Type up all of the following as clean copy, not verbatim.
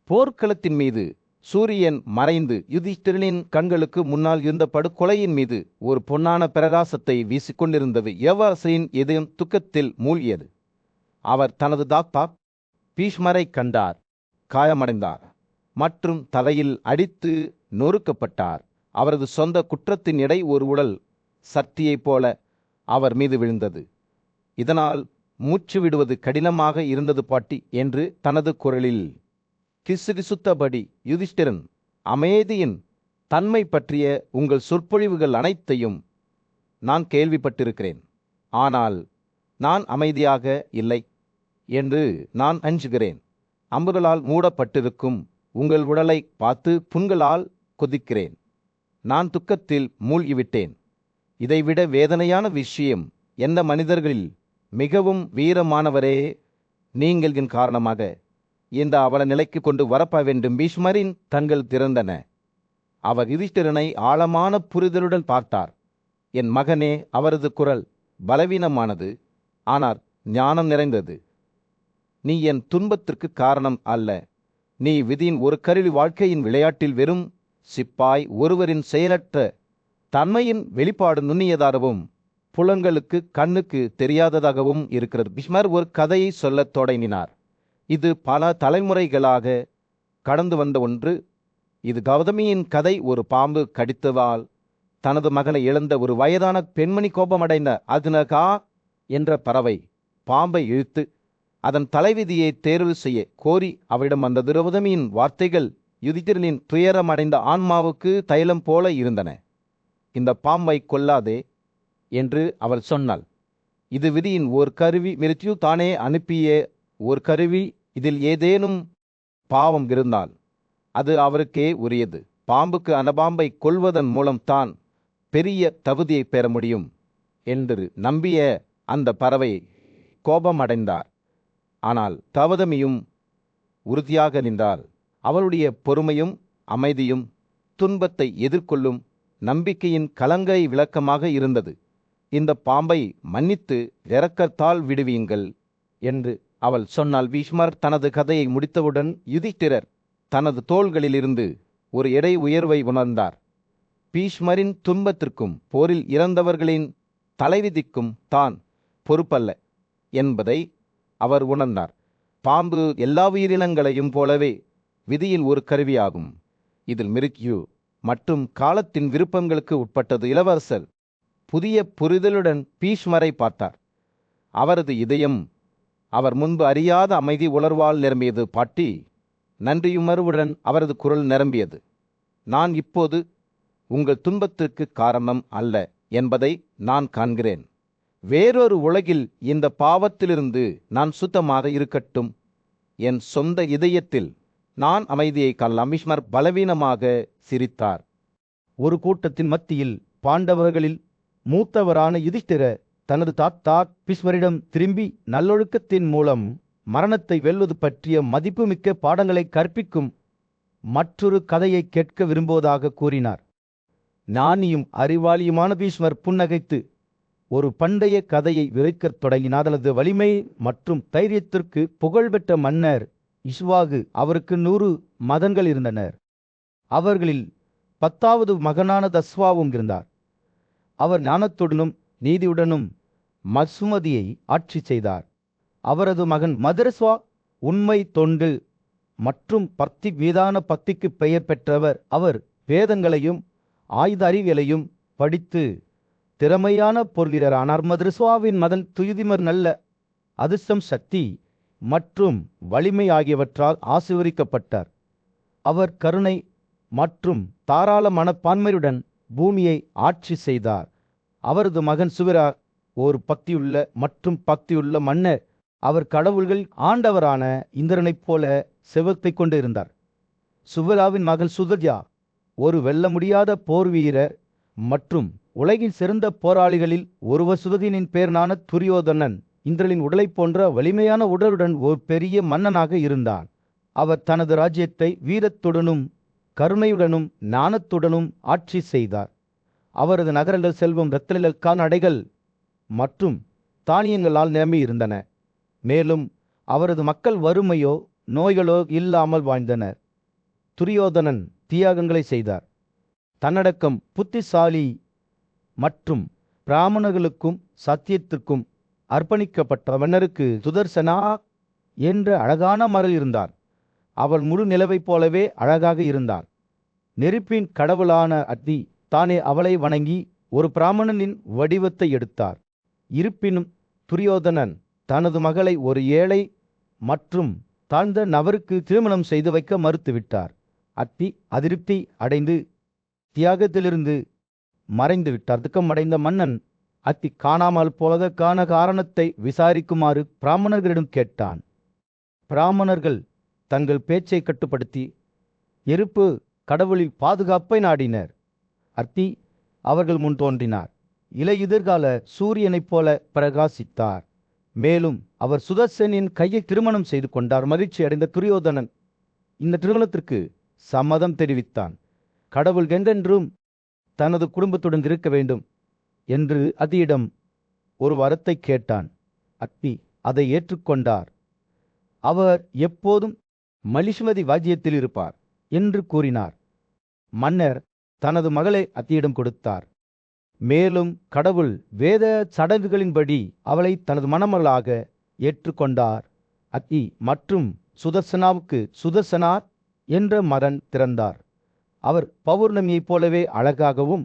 போர்க்களத்தின் மீது சூரியன் மறைந்து யுதிஷ்டிரனின் கண்களுக்கு முன்னால் இருந்த படுகொலையின் மீது ஒரு பொன்னான பிரகாசத்தை வீசிக்கொண்டிருந்தது. யவரசரின் இதயம் துக்கத்தில் மூழ்கியது. அவர் தனது தாத்தா பீஷ்மரை கண்டார். காயமடைந்தார் மற்றும் தலையில் அடித்து நொறுக்கப்பட்டார். அவரது சொந்த குற்றத்தின் எடை ஒரு உடல் சக்தியைப் போல அவர் மீது விழுந்தது. இதனால் மூச்சு விடுவது கடினமாக இருந்தது பாட்டி என்று தனது குரலில் கிசுகிசுத்தபடி யுதிஷ்டிரன், அமைதியின் தன்மை பற்றிய உங்கள் சொற்பொழிவுகள் அனைத்தையும் நான் கேள்விப்பட்டிருக்கிறேன். ஆனால் நான் அமைதியாக இல்லை என்று நான் அஞ்சுகிறேன். அம்புகளால் மூடப்பட்டிருக்கும் உங்கள் உடலை பார்த்து புண்களால் கொதிக்கிறேன். நான் துக்கத்தில் மூழ்கிவிட்டேன். இதைவிட வேதனையான விஷயம், எந்த மனிதர்களில் மிகவும் வீரமானவரே நீங்கள் என் காரணமாக இந்த அவல நிலைக்கு கொண்டு வரப்ப வேண்டும். பீஷ்மரின் கண்கள் திறந்தன. அவர் யுதிஷ்டிரனை ஆழமான புரிதலுடன் பார்த்தார். என் மகனே, அவரது குரல் பலவீனமானது, ஆனால் ஞானம் நிறைந்தது. நீ என் துன்பத்திற்கு காரணம் அல்ல. நீ விதியின் ஒரு கருவி வாழ்க்கையின் விளையாட்டில் வெறும் சிப்பாய் ஒருவரின் செயலற்ற தன்மையின் வெளிப்பாடு நுண்ணியதாகவும் புலங்களுக்கு கண்ணுக்கு தெரியாததாகவும் இருக்கிறது. பீஷ்மர் ஒரு கதையை சொல்லத் தொடங்கினார். இது பல தலைமுறைகளாக கடந்து வந்த ஒன்று. இது கௌதமியின் கதை. ஒரு பாம்பு கடித்ததால் தனது மகனை இழந்த ஒரு வயதான பெண்மணி கோபமடைந்த அக்னகா என்ற பறவை பாம்பை இழுத்து அதன் தலைவிதியை தேர்வு செய்ய கோரி அவரிடம் வந்த கௌதமியின் வார்த்தைகள் யுதிஷ்டிரனின் துயரமடைந்த ஆன்மாவுக்கு தைலம் போல இருந்தன. இந்த பாம்பை கொல்லாதே என்று அவள் சொன்னாள். இது விதியின் ஓர் கருவி, மிருத்யு தானே அனுப்பிய ஒரு கருவி. இதில் ஏதேனும் பாவம் இருந்தால் அது அவருக்கே உரியது. பாம்புக்கு அந்த பாம்பை கொல்வதன் மூலம் தான் பெரிய தகுதியை பெற முடியும் என்று நம்பிய அந்த பறவை கோபமடைந்தார். ஆனால் கௌதமியும் உறுதியாக நின்றாள். அவளுடைய பொறுமையும் அமைதியும் துன்பத்தை எதிர்கொள்ளும் நம்பிக்கையின் கலங்கை விளக்கமாக இருந்தது. இந்த பாம்பை மன்னித்து இரக்கத்தால் விடுவீங்கள் என்று அவள் சொன்னாள். பீஷ்மர் தனது கதையை முடித்தவுடன் யுதிஷ்டிரர் தனது தோள்களிலிருந்து ஒரு எடை உயர்வை உணர்ந்தார். பீஷ்மரின் துன்பத்திற்கும் போரில் இறந்தவர்களின் தலைவிதிக்கும் தான் பொறுப்பல்ல என்பதை அவர் உணர்ந்தார். பாம்பு எல்லா உயிரினங்களையும் போலவே விதியின் ஒரு கருவியாகும். இதில் மிருத்யு மற்றும் காலத்தின் விருப்பங்களுக்கு உட்பட்டது. இளவரசர் புதிய புரிதலுடன் பீஷ்மரை பார்த்தார். அவரது இதயம் அவர் முன்பு அறியாத அமைதி உணர்வால் நிரம்பியது. பாட்டி, நன்றியுணர்வுடன் அவரது குரல் நிரம்பியது. நான் இப்போது உங்கள் துன்பத்திற்கு காரணம் அல்ல என்பதை நான் காண்கிறேன். வேறொரு உலகில் இந்த பாவத்திலிருந்து நான் சுத்தமாக இருக்கட்டும். என் சொந்த இதயத்தில் நான் அமைதியை காணலாம். பீஷ்மர் பலவீனமாக சிரித்தார். ஒரு கூட்டத்தின் மத்தியில் பாண்டவர்களில் மூத்தவரான யுதிஷ்டிரர் தனது தாத்தா பீஷ்மரிடம் திரும்பி நல்லொழுக்கத்தின் மூலம் மரணத்தை வெல்வது பற்றிய மதிப்புமிக்க பாடங்களை கற்பிக்கும் மற்றொரு கதையை கேட்க விரும்புவதாக கூறினார். ஞானியும் அறிவாளியுமான பீஷ்மர் புன்னகைத்து ஒரு பண்டைய கதையை விவரிக்கத் தொடங்கினார். அதனது வலிமை மற்றும் தைரியத்திற்கு புகழ்பெற்ற மன்னர் இஷ்வாகு, அவருக்கு 100 மகன்கள் இருந்தனர். அவர்களில் 10வது மகனான தஸ்வாவும் இருந்தார். அவர் ஞானத்துடனும் நீதியுடனும் மசுமதியை ஆட்சி செய்தார். அவரது மகன் மதரஸ்வா உண்மை, தொண்டு மற்றும் பக்தி மீதான பக்திக்கு பெயர் பெற்றவர். அவர் வேதங்களையும் ஆயுத அறிவியலையும் படித்து திறமையான போர் வீரரானார். மதரஸ்வாவின் மகன் துயுதிமர் நல்ல அதிர்ஷ்டம், சக்தி மற்றும் வலிமை ஆகியவற்றால் ஆசீர்வதிக்கப்பட்டார். அவர் கருணை மற்றும் தாராள மனப்பான்மையுடன் பூமியை ஆட்சி செய்தார். அவரது மகன் சுவரா ஒரு பக்தியுள்ள மற்றும் பக்தியுள்ள மன்னர். அவர் கடவுள்கள் ஆண்டவரான இந்திரனைப் போல செல்வத்தை கொண்டு இருந்தார். சுவராவின் மகள் சுதஜா ஒரு வெல்ல முடியாத போர் வீரர் மற்றும் உலகின் சிறந்த போராளிகளில் ஒருவர். சுதஜனின் பேரனான துரியோதனன் இந்திரனின் உடலை போன்ற வலிமையான உடலுடன் ஒரு பெரிய மன்னனாக இருந்தான். அவர் தனது ராஜ்யத்தை வீரத்துடனும் கருணையுடனும் ஞானத்துடனும் ஆட்சி செய்தார். அவரது நகரங்கள் செல்வம், இரத்தினங்கள், கால்நடைகள் மற்றும் தானியங்களால் நிரம்பி இருந்தன. மேலும் அவரது மக்கள் வறுமையோ நோய்களோ இல்லாமல் வாழ்ந்தனர். துரியோதனன் தியாகங்களை செய்தார். தன்னடக்கம், புத்திசாலி மற்றும் பிராமணர்களுக்கும் சத்தியத்திற்கும் அர்ப்பணிக்கப்பட்ட மன்னருக்கு சுதர்சனா என்ற அழகான மகள் இருந்தார். அவள் முழு நிலவைப் போலவே அழகாக இருந்தார். நெருப்பின் கடவுளான அத்தி தானே அவளை வணங்கி ஒரு பிராமணனின் வடிவத்தை எடுத்தார். இருப்பினும் துரியோதனன் தனது மகளை ஒரு ஏழை மற்றும் தாழ்ந்த நபருக்கு திருமணம் செய்து வைக்க மறுத்துவிட்டார். அத்தி அதிருப்தி அடைந்து தியாகத்திலிருந்து மறைந்து விட்டார். துக்கமடைந்த மன்னன் அத்தி காணாமல் போவதற்கான காரணத்தை விசாரிக்குமாறு பிராமணர்களிடம் கேட்டான். பிராமணர்கள் தங்கள் பேச்சை கட்டுப்படுத்தி நெருப்பு கடவுளின் பாதுகாப்பை நாடினர். அத்தி அவர்கள் முன் தோன்றினார். இலையுதிர்கால சூரியனைப் போல பிரகாசித்தார். மேலும் அவர் சுதர்சனின் கையை திருமணம் செய்து கொண்டார். மகிழ்ச்சி அடைந்த துரியோதனன் இந்த திருமணத்திற்கு சம்மதம் தெரிவித்தான். கடவுள் என்றென்றும் தனது குடும்பத்துடன் இருக்க வேண்டும் என்று அத்தியிடம் ஒரு வரத்தை கேட்டான். அத்தி அதை ஏற்றுக்கொண்டார். அவர் எப்போதும் மலிஷ்மதி வாஜ்யத்தில் இருப்பார் என்று கூறினார். மன்னர் தனது மகளை அத்தியிடம் கொடுத்தார். மேலும் கடவுள் வேத சடங்குகளின்படி அவளை தனது மணமகளாக ஏற்றுக்கொண்டார். அத்தி மற்றும் சுதர்சனாவுக்கு சுதர்சனார் என்ற மகன் பிறந்தார். அவர் பௌர்ணமியைப் போலவே அழகாகவும்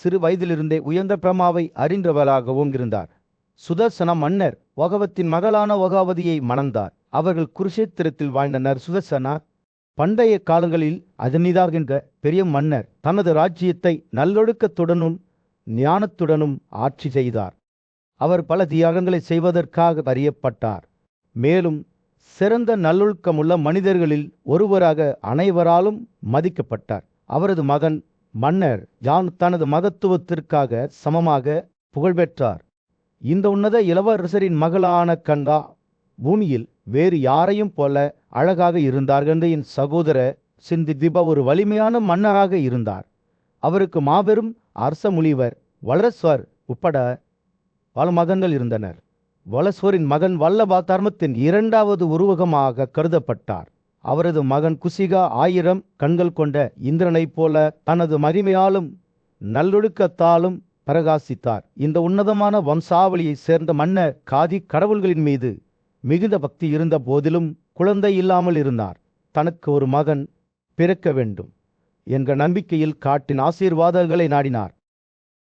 சிறு வயதிலிருந்தே உயர்ந்த பிரமாவை அறிந்தவராகவும் இருந்தார். சுதர்சன மன்னர் ஒகவத்தின் மகளான ஒகாவதியை மணந்தார். அவர்கள் குருஷேத்திரத்தில் வாழ்ந்தனர். சுதர்சனார் பண்டைய காலங்களில் அதனிதார் என்ற பெரிய மன்னர் தனது ராஜ்யத்தை நல்லொழுக்கத்துடனும் ஞானத்துடனும் ஆட்சி செய்தார். அவர் பல தியாகங்களை செய்வதற்காக அறியப்பட்டார். மேலும் சிறந்த நல்லொழுக்கமுள்ள மனிதர்களில் ஒருவராக அனைவராலும் மதிக்கப்பட்டார். அவரது மகன் மன்னர் ஜான் தனது மகத்துவத்திற்காக சமமாக புகழ்பெற்றார். இந்த உன்னத இளவரசரின் மகளான கங்கா பூமியில் வேறு யாரையும் போல அழகாக இருந்தார். கங்கையின் சகோதர சிந்திதிப ஒரு வலிமையான மன்னராக இருந்தார். அவருக்கு மாபெரும் அரச முனிவர் வலரஸ்வர் உட்பட பல மகன்கள் இருந்தனர். வலஸ்வரின் மகன் வல்லபா தர்மத்தின் இரண்டாவது உருவகமாக கருதப்பட்டார். அவரது மகன் குசிகா 1000 கண்கள் கொண்ட இந்திரனைப் போல தனது மகிமையாலும் நல்லொழுக்கத்தாலும் பிரகாசித்தார். இந்த உன்னதமான வம்சாவளியைச் சேர்ந்த மன்னர் காதி கடவுள்களின் மீது மிகுந்த பக்தி இருந்த போதிலும் குழந்தை இல்லாமல் இருந்தார். தனக்கு ஒரு மகன் பிறக்க வேண்டும் என்ற நம்பிக்கையில் காட்டின் ஆசீர்வாதங்களை நாடினார்.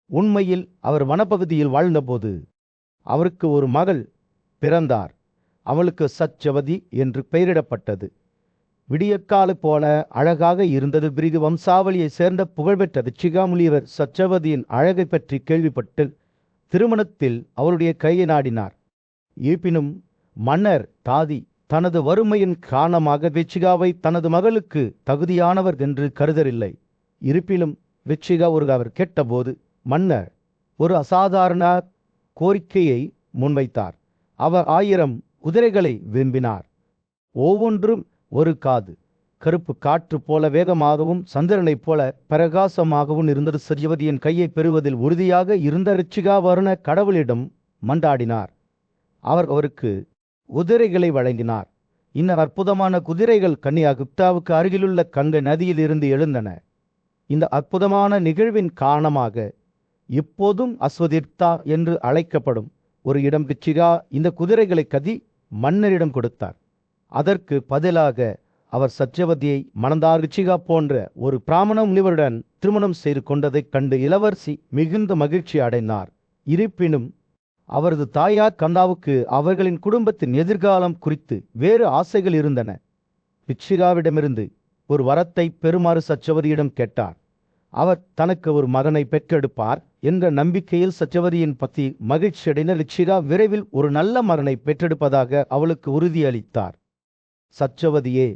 உண்மையில் அவர் வனப்பகுதியில் வாழ்ந்தபோது அவருக்கு ஒரு மகள் பிறந்தார். அவளுக்கு சச்சவதி என்று பெயரிடப்பட்டது. விடியற்கால போல அழகாக இருந்தது. பிரிகு வம்சாவளியை சேர்ந்த புகழ்பெற்ற ரிச்சிகாமுனிவர் சச்சவதியின் அழகை பற்றி கேள்விப்பட்டு திருமணத்தில் அவருடைய கையை நாடினார். இருப்பினும் மன்னர் தாதி தனது வறுமையின் காரணமாக விச்சிகாவை தனது மகளுக்கு தகுதியானவர் என்று கருதவில்லை. இருப்பினும் விச்சிகா அவர் கேட்டபோது மன்னர் ஒரு அசாதாரண கோரிக்கையை முன்வைத்தார். அவர் 1000 குதிரைகளை விரும்பினார். ஒவ்வொன்றும் ஒரு காது. கருப்பு காற்று போல வேகமாகவும் சந்திரனைப் போல பிரகாசமாகவும் இருந்தது. சச்சவதியின் கையை பெறுவதில் உறுதியாக இருந்த ரிச்சிகா வருண கடவுளிடம் மன்றாடினார். அவர் அவருக்கு குதிரைகளை வழங்கினார். இந்த அற்புதமான குதிரைகள் கன்னியாகுப்தாவுக்கு அருகிலுள்ள கங்கை நதியில் இருந்து எழுந்தன. இந்த அற்புதமான நிகழ்வின் காரணமாக இப்போதும் அஸ்வதிர்த்தா என்று அழைக்கப்படும் ஒரு இடம் ரிச்சிகா இந்த குதிரைகளை கதி மன்னரிடம் கொடுத்தார். அதற்கு பதிலாக அவர் சச்சவதியை மணந்தார். ரிச்சிகா போன்ற ஒரு பிராமண முனிவருடன் திருமணம் செய்து கொண்டதைக் கண்டு இளவரசி மிகுந்த மகிழ்ச்சி அடைந்தார். இருப்பினும் அவரது தாயார் கந்தாவுக்கு அவர்களின் குடும்பத்தின் எதிர்காலம் குறித்து வேறு ஆசைகள் இருந்தன. ரிச்சிகாவிடமிருந்து ஒரு வரத்தை பெறுமாறு சச்சவதியிடம் கேட்டார். அவர் தனக்கு ஒரு மகனை பெற்றெடுப்பார் என்ற நம்பிக்கையில் சச்சவதியின் பத்தி மகிழ்ச்சியடைந்த ரிச்சிகா விரைவில் ஒரு நல்ல மகனை பெற்றெடுப்பதாக அவளுக்கு உறுதியளித்தார். சச்சவதியே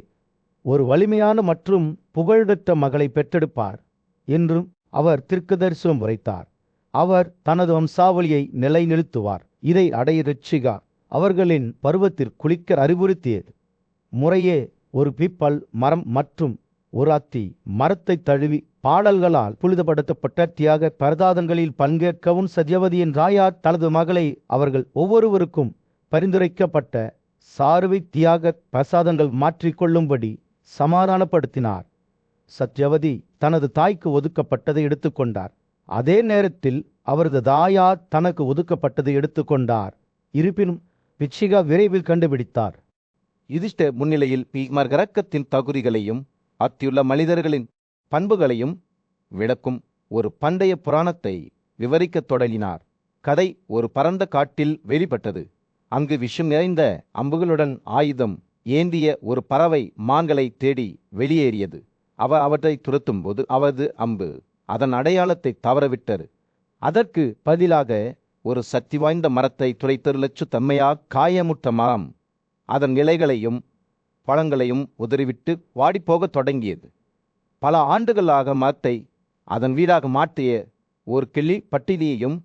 ஒரு வலிமையான மற்றும் புகழ்பெற்ற மகளை பெற்றெடுப்பார் என்றும் அவர் தீர்க்கதரிசனம் உரைத்தார். அவர் தனது வம்சாவளியை நிலைநிறுத்துவார். இதை அடைய ரிச்சிகா அவர்களின் பருவத்தில் குளிக்க அறிவுறுத்தியது. முறையே ஒரு பீப்பல் மரம் மற்றும் ஒரு அத்தி மரத்தை தழுவி பாடல்களால் புனிதப்படுத்தப்பட்ட தியாக பிரதாதங்களில் பங்கேற்கவும் சச்சவதியின் தாயார் தனது மகளை அவர்கள் ஒவ்வொருவருக்கும் பரிந்துரைக்கப்பட்ட சார்வை தியாக பிரசாதங்கள் மாற்றிக்கொள்ளும்படி சமாதானப்படுத்தினார். சத்யவதி தனது தாய்க்கு ஒதுக்கப்பட்டதை எடுத்துக்கொண்டார். அதே நேரத்தில் அவரது தாயார் தனக்கு ஒதுக்கப்பட்டதை எடுத்துக்கொண்டார். இருப்பினும் விச்சிகா விரைவில் கண்டுபிடித்தார். யுதிஷ்டர் முன்னிலையில் பீஷ்மர் இரக்கத்தின் தகுதிகளையும் அத்தியுள்ள மனிதர்களின் பண்புகளையும் விளக்கும் ஒரு பண்டைய புராணத்தை விவரிக்கத் தொடங்கினார். கதை ஒரு பரந்த காட்டில் வெளிப்பட்டது. அங்கு விஷம் நிறைந்த அம்புகளுடன் ஆயுதம் ஏந்திய ஒரு பறவை மான்களை தேடி வெளியேறியது. அவற்றை துரத்தும் போது அவரது அம்பு அதன் அடையாளத்தை தவறவிட்டது. அதற்கு பதிலாக ஒரு சக்தி வாய்ந்த மரத்தை துளைத்தருளச்சு தன்மையாக காயமுற்ற மரம் அதன் இலைகளையும் பழங்களையும் உதறிவிட்டு வாடிப்போகத் தொடங்கியது. பல ஆண்டுகளாக மரத்தை அதன் வீடாக மாற்றிய ஒரு கிளி பட்டினியையும்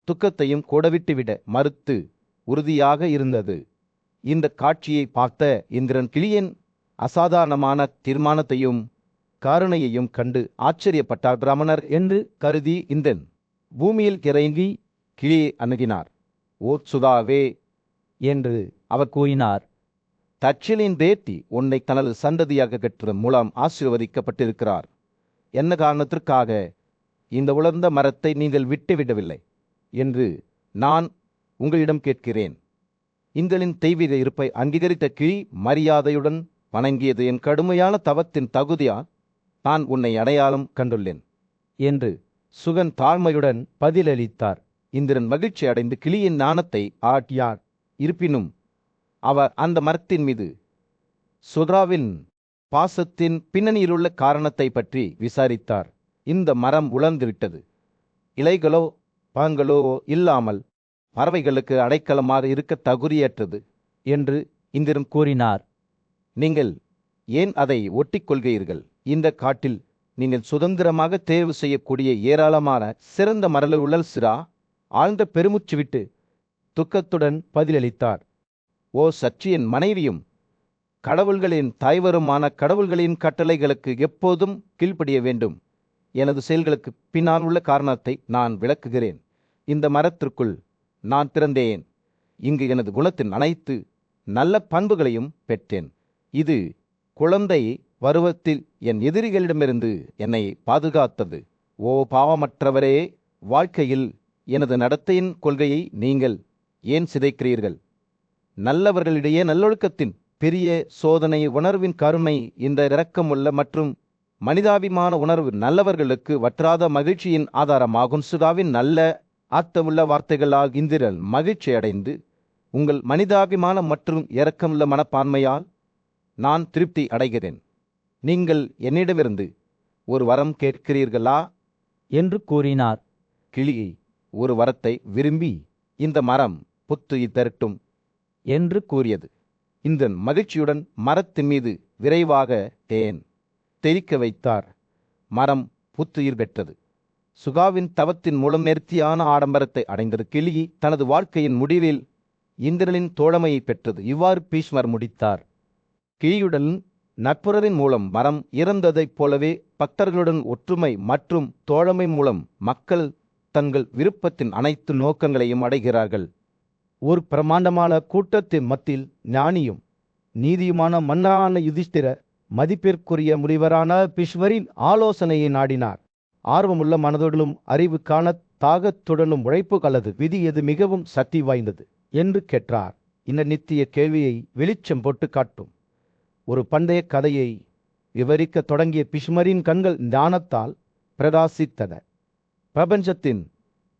துக்கத்தையும் கூடவிட்டுவிட மறுத்து உறுதியாக இருந்தது. இந்த காட்சியை பார்த்த இந்திரன் கிளியின் அசாதாரணமான தீர்மானத்தையும் கருணையையும் கண்டு ஆச்சரியப்பட்டார். பிராமணர் என்று கருதி இந்திரன் பூமியில் இறங்கி கிளியை அணுகினார். ஓ சுதாவே என்று அவர் கூறினார். தட்சிலின் தேத்தி உன்னை தனது சந்ததியாக பெற்ற மூலம் ஆசீர்வதிக்கப்பட்டிருக்கிறார். என்ன காரணத்திற்காக இந்த உலர்ந்த மரத்தை நீங்கள் விட்டுவிடவில்லை என்று நான் உங்களிடம் கேட்கிறேன். இந்திரனின் தெய்வீக இருப்பை அங்கீகரித்த கிளி மரியாதையுடன் வணங்கியது. என் கடுமையான தவத்தின் தகுதியால் நான் உன்னை அடையாளம் கண்டுள்ளேன் என்று சுகன் தாழ்மையுடன் பதிலளித்தார். இந்திரன் மகிழ்ச்சி அடைந்து கிளியின் நாணத்தை ஆட்டியார். இருப்பினும் அவர் அந்த மரத்தின் மீது சுத்ராவின் பாசத்தின் பின்னணியிலுள்ள காரணத்தை பற்றி விசாரித்தார். இந்த மரம் உலர்ந்துவிட்டது. இலைகளோ பழங்களோ இல்லாமல் பறவைகளுக்கு அடைக்கலமாக இருக்க தகுதியற்றது என்று இந்திரன் கூறினார். நீங்கள் ஏன் அதை ஒட்டிக்கொள்கிறீர்கள்? இந்த காட்டில் நீங்கள் சுதந்திரமாக தேர்வு செய்யக்கூடிய ஏராளமான சிறந்த மரங்கள் உள்ள சிரா ஆழ்ந்த பெருமூச்சு விட்டு துக்கத்துடன் பதிலளித்தார். ஓ சச்சியின் மனைவியும் கடவுள்களின் தாய்வருமான கடவுள்களின் கட்டளைகளுக்கு எப்போதும் கீழ்ப்படிய வேண்டும். எனது செயல்களுக்கு பின்னால் உள்ள காரணத்தை நான் விளக்குகிறேன். இந்த மரத்திற்குள் நான் பிறந்தேன். இங்கு எனது குணத்தின் அனைத்து நல்ல பண்புகளையும் பெற்றேன். இது குழந்தை பருவத்தில் என் எதிரிகளிடமிருந்து என்னை பாதுகாத்தது. ஓ பாவமற்றவரே, வாழ்க்கையில் எனது நடத்தையின் கொள்கையை நீங்கள் ஏன் சிதைக்கிறீர்கள்? நல்லவர்களிடையே நல்லொழுக்கத்தின் பெரிய சோதனை உணர்வின் கருணை, இந்த இரக்கமுள்ள மற்றும் மனிதாபிமான உணர்வு நல்லவர்களுக்கு வற்றாத மகிழ்ச்சியின் ஆதாரமாகும். சுதாவின் நல்ல ஆத்தமுள்ள வார்த்தைகளால் இந்திரன் மகிழ்ச்சி அடைந்து, உங்கள் மனிதாபிமான மற்றும் இரக்கமுள்ள மனப்பான்மையால் நான் திருப்தி அடைகிறேன். நீங்கள் என்னிடமிருந்து ஒரு வரம் கேட்கிறீர்களா என்று கூறினார். கிளி ஒரு வரத்தை விரும்பி இந்த மரம் புத்துயிர் தரட்டும் என்று கூறியது. இந்திரன் மகிழ்ச்சியுடன் மரத்தின் மீது விரைவாக தேன் தெளிக்க வைத்தார். மரம் புத்துயிர் பெற்றது. சுகாவின் தவத்தின் மூலம் நேர்த்தியான ஆடம்பரத்தை அடைந்தது. கிளி தனது வாழ்க்கையின் முடிவில் இந்திரனின் தோழமையை பெற்றது. இவ்வாறு பீஷ்மர் முடித்தார். கிளியுடன் நட்புறவின் மூலம் மரம் இறந்ததைப் போலவே பக்தர்களுடன் ஒற்றுமை மற்றும் தோழமை மூலம் மக்கள் தங்கள் விருப்பத்தின் அனைத்து நோக்கங்களையும் அடைகிறார்கள். ஒரு பிரமாண்டமான கூட்டத்தின் மத்தியில் ஞானியும் நீதியுமான மன்னரான யுதிஷ்டிர மதிப்பிற்குரிய முனிவரான பீஷ்மரின் ஆலோசனையை நாடினார். ஆர்வமுள்ள மனதுடனும் அறிவுக்கான தாகத்துடனும் உழைப்பு கலது விதி எது மிகவும் சக்தி வாய்ந்தது என்று கேட்டார். இந்த நித்திய கேள்வியை வெளிச்சம் போட்டு காட்டும் ஒரு பண்டைய கதையை விவரிக்க தொடங்கிய பீஷ்மரின் கண்கள் ஞானத்தால் பிரகாசித்தன. பிரபஞ்சத்தின்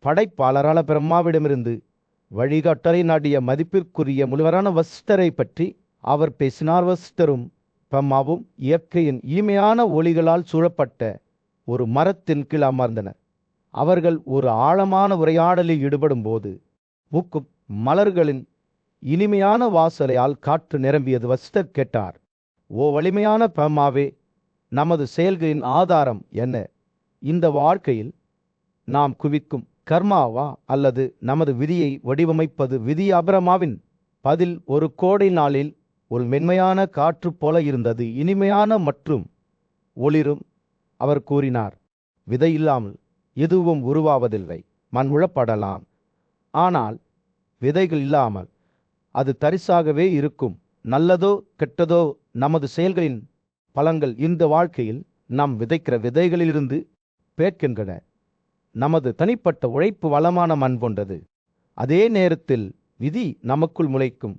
படைப்பாளரான பிரம்மாவிடமிருந்து வழிகாட்டலை நாடிய மதிப்பிற்குரிய முனிவரான வசிஷ்டரை பற்றி அவர் பேசினார். வசிஷ்டரும் பிரம்மாவும் இயற்கையின் இனிமையான ஒளிகளால் சூழப்பட்ட ஒரு மரத்தின் கீழ் அமர்ந்தனர். அவர்கள் ஒரு ஆழமான உரையாடலில் ஈடுபடும் போது பூக்கும் மலர்களின் இனிமையான வாசலையால் காற்று நிரம்பியது. வசிஷ்டர் கேட்டார், ஓ வலிமையான பிரம்மாவே, நமது செயல்களின் ஆதாரம் என்ன? இந்த வாழ்க்கையில் நாம் குவிக்கும் கர்மாவா அல்லது நமது விதியை வடிவமைப்பது விதி? அபிரமாவின் பதில் ஒரு கோடை நாளில் ஒரு மென்மையான காற்று போல இருந்தது, இனிமையான மற்றும் ஒளிரும். அவர் கூறினார், விதை இல்லாமல் எதுவும் உருவாவதில்லை. மண் உழப்படலாம், ஆனால் விதைகள் இல்லாமல் அது தரிசாகவே இருக்கும். நல்லதோ கெட்டதோ நமது செயல்களின் பலன்கள் இந்த வாழ்க்கையில் நாம் விதைக்கிற விதைகளிலிருந்து பேர்க்கின்றன. நமது தனிப்பட்ட உழைப்பு வளமான மண் போன்றது. அதே நேரத்தில் விதி நமக்குள் முளைக்கும்.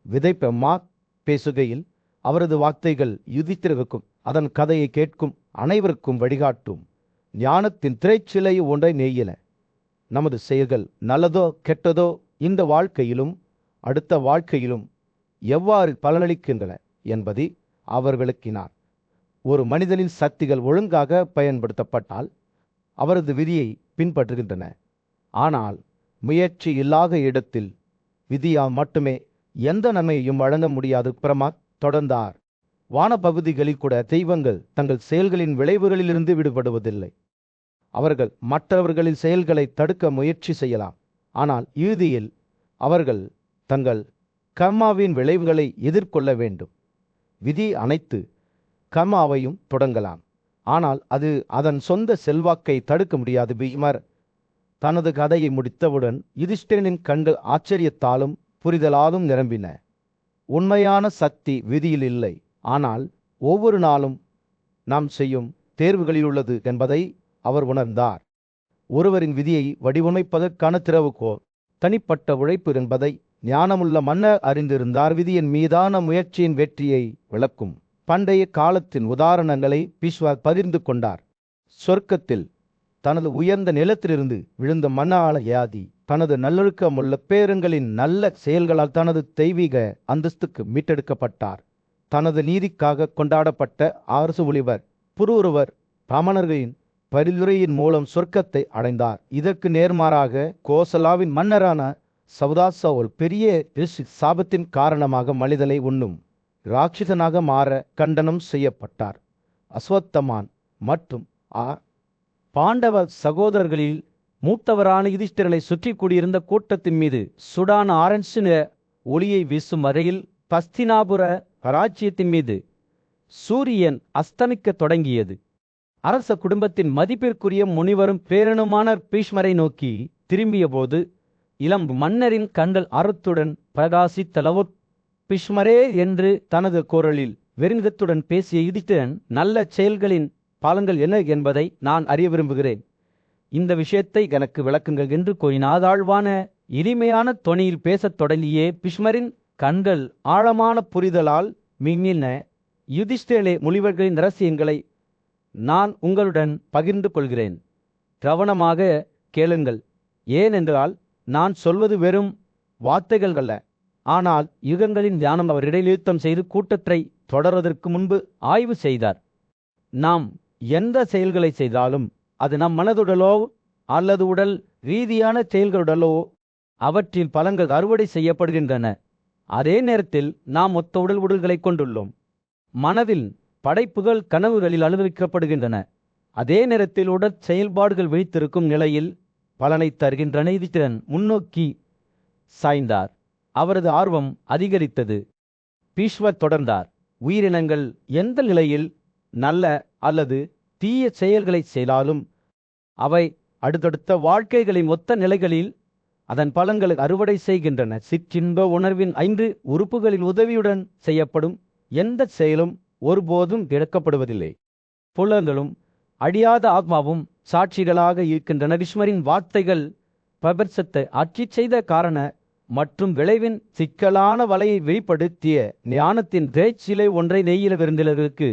விதைப்ப மார்க் பேசுகையில் அவரது வார்த்தைகள் யுதித்திரருக்கும் அதன் கதையை கேட்கும் அனைவருக்கும் வழிகாட்டும். ஞானத்தின் திரைச்சிலை ஒன்றை நெய்யல. நமது செயல்கள் நல்லதோ கெட்டதோ இந்த வாழ்க்கையிலும் அடுத்த வாழ்க்கையிலும் எவ்வாறு பலனளிக்கின்றன என்பதை அவர் விளக்கினார். ஒரு மனிதனின் சக்திகள் ஒழுங்காக பயன்படுத்தப்பட்டால் அவரது விதியை பின்பற்றுகின்றன. ஆனால் முயற்சி இல்லாத இடத்தில் விதியால் மட்டுமே எந்த நன்மையையும் வழங்க முடியாது. பிரமா தொடர்ந்தார். வானப்பகுதிகளில் கூட தெய்வங்கள் தங்கள் செயல்களின் விளைவுகளிலிருந்து விடுபடுவதில்லை. அவர்கள் மற்றவர்களின் செயல்களை தடுக்க முயற்சி செய்யலாம், ஆனால் இறுதியில் அவர்கள் தங்கள் கர்மாவின் விளைவுகளை எதிர்கொள்ள வேண்டும். விதி அனைத்து கர்மாவையும் தொடங்கலாம், ஆனால் அது அதன் சொந்த செல்வாக்கை தடுக்க முடியாது. பீமர் தனது கதையை முடித்தவுடன் யுதிஷ்டிரனின் கண்கள் ஆச்சரியத்தாலும் புரிதலாலும் நிரம்பின. உண்மையான சக்தி விதியில் இல்லை, ஆனால் ஒவ்வொரு நாளும் நாம் செய்யும் தேர்வுகளில் உள்ளது என்பதை அவர் உணர்ந்தார். ஒருவரின் விதியை வடிவமைப்பதற்கான திறவுகோல் தனிப்பட்ட உழைப்பு என்பதை ஞானமுள்ள மன்னர் அறிந்திருந்தார். விதியின் மீதான முயற்சியின் வெற்றியை விளக்கும் பண்டைய காலத்தின் உதாரணங்களை பீஷ்வர் பகிர்ந்து கொண்டார். சொர்க்கத்தில் தனது உயர்ந்த நிலத்திலிருந்து விழுந்த மண்ணாள யாதி தனது நல்லொழுக்கமுள்ள பேரங்களின் நல்ல செயல்களால் தனது தெய்வீக அந்தஸ்துக்கு மீட்டெடுக்கப்பட்டார். தனது நீதிக்காக கொண்டாடப்பட்ட அரசு ஒளிவர் புரூரவர் பிராமணர்களின் பரிந்துரையின் மூலம் சொர்க்கத்தை அடைந்தார். இதற்கு நேர்மாறாக கோசலாவின் மன்னரான சவுதாசா ஒரு பெரிய சாபத்தின் காரணமாக மனிதனை உண்ணும் ராட்சசனாக மாற கண்டனம் செய்யப்பட்டார். அஸ்வத்தமான் மற்றும் பாண்டவ சகோதரர்களில் மூத்தவரான யுதிஷ்டிரரை சுற்றி கூடியிருந்த கூட்டத்தின் மீது சுடான ஆரஞ்சு நிற ஒளியை வீசும் வரையில் பஸ்தினாபுர ராஜ்யத்தின் மீது சூரியன் அஸ்தமிக்க தொடங்கியது. அரச குடும்பத்தின் மதிப்பிற்குரிய முனிவரும் பேரனுமான பீஷ்மரை நோக்கி திரும்பிய போது இளம் மன்னரின் கண்கள் அறத்துடன் பிரகாசித்தளவு. பீஷ்மரே என்று தனது குரலில் வெறிந்தத்துடன் பேசிய யுதிஷ்டிரன், நல்ல செயல்களின் பலன்கள் என்ன என்பதை நான் அறிய விரும்புகிறேன். இந்த விஷயத்தை எனக்கு விளக்குங்கள் என்று கூறினார். தாழ்வான இனிமையான தொனியில் பேசத் தொடங்கியே பீஷ்மரின் கண்கள் ஆழமான புரிதலால் மின்னின. யுதிஷ்டிரனே, முனிவர்களின் ரகசியங்களை நான் உங்களுடன் பகிர்ந்து கொள்கிறேன். கவனமாக கேளுங்கள். ஏனென்றால் நான் சொல்வது வெறும் வார்த்தைகள் அல்ல, ஆனால் யுகங்களின் தியானம். அவர் இடைநிறுத்தம் செய்து கூட்டத்தை தொடர்வதற்கு முன்பு ஆய்வு செய்தார். நாம் எந்த செயல்களை செய்தாலும் அது நம் மனதுடலோ அல்லது உடல் ரீதியான செயல்களுடலோ அவற்றின் பலன்கள் அறுவடை செய்யப்படுகின்றன. அதே நேரத்தில் நாம் மொத்த உடல்களை கொண்டுள்ளோம். மனதில் படைப்புகள் கனவுகளில் அனுபவிக்கப்படுகின்றன. அதே நேரத்தில் உடற் செயல்பாடுகள் விழித்திருக்கும் நிலையில் பலனை தருகின்றன. யுதிஷ்டிரன் முன்னோக்கி சாய்ந்தார். அவரது ஆர்வம் அதிகரித்தது. பீஷ்வர் தொடர்ந்தார். உயிரினங்கள் எந்த நிலையில் நல்ல அல்லது தீய செயல்களை செய்தாலும் அவை அடுத்தடுத்த வாழ்க்கைகளின் ஒத்த நிலைகளில் அதன் பலன்களை அறுவடை செய்கின்றன. சிற்றின்ப உணர்வின் 5 உறுப்புகளின் உதவியுடன் செய்யப்படும் எந்த செயலும் ஒருபோதும் இழக்கப்படுவதில்லை. புலன்களும் அழியாத ஆத்மாவும் சாட்சிகளாக இருக்கின்றன. பீஷ்மரின் வார்த்தைகள் பிரபஞ்சத்தை ஆட்சி செய்த காரண மற்றும் விளைவின் சிக்கலான வலையை வெளிப்படுத்திய ஞானத்தின் திரைச்சிலை ஒன்றை நெய்யில விருந்தினர்களுக்கு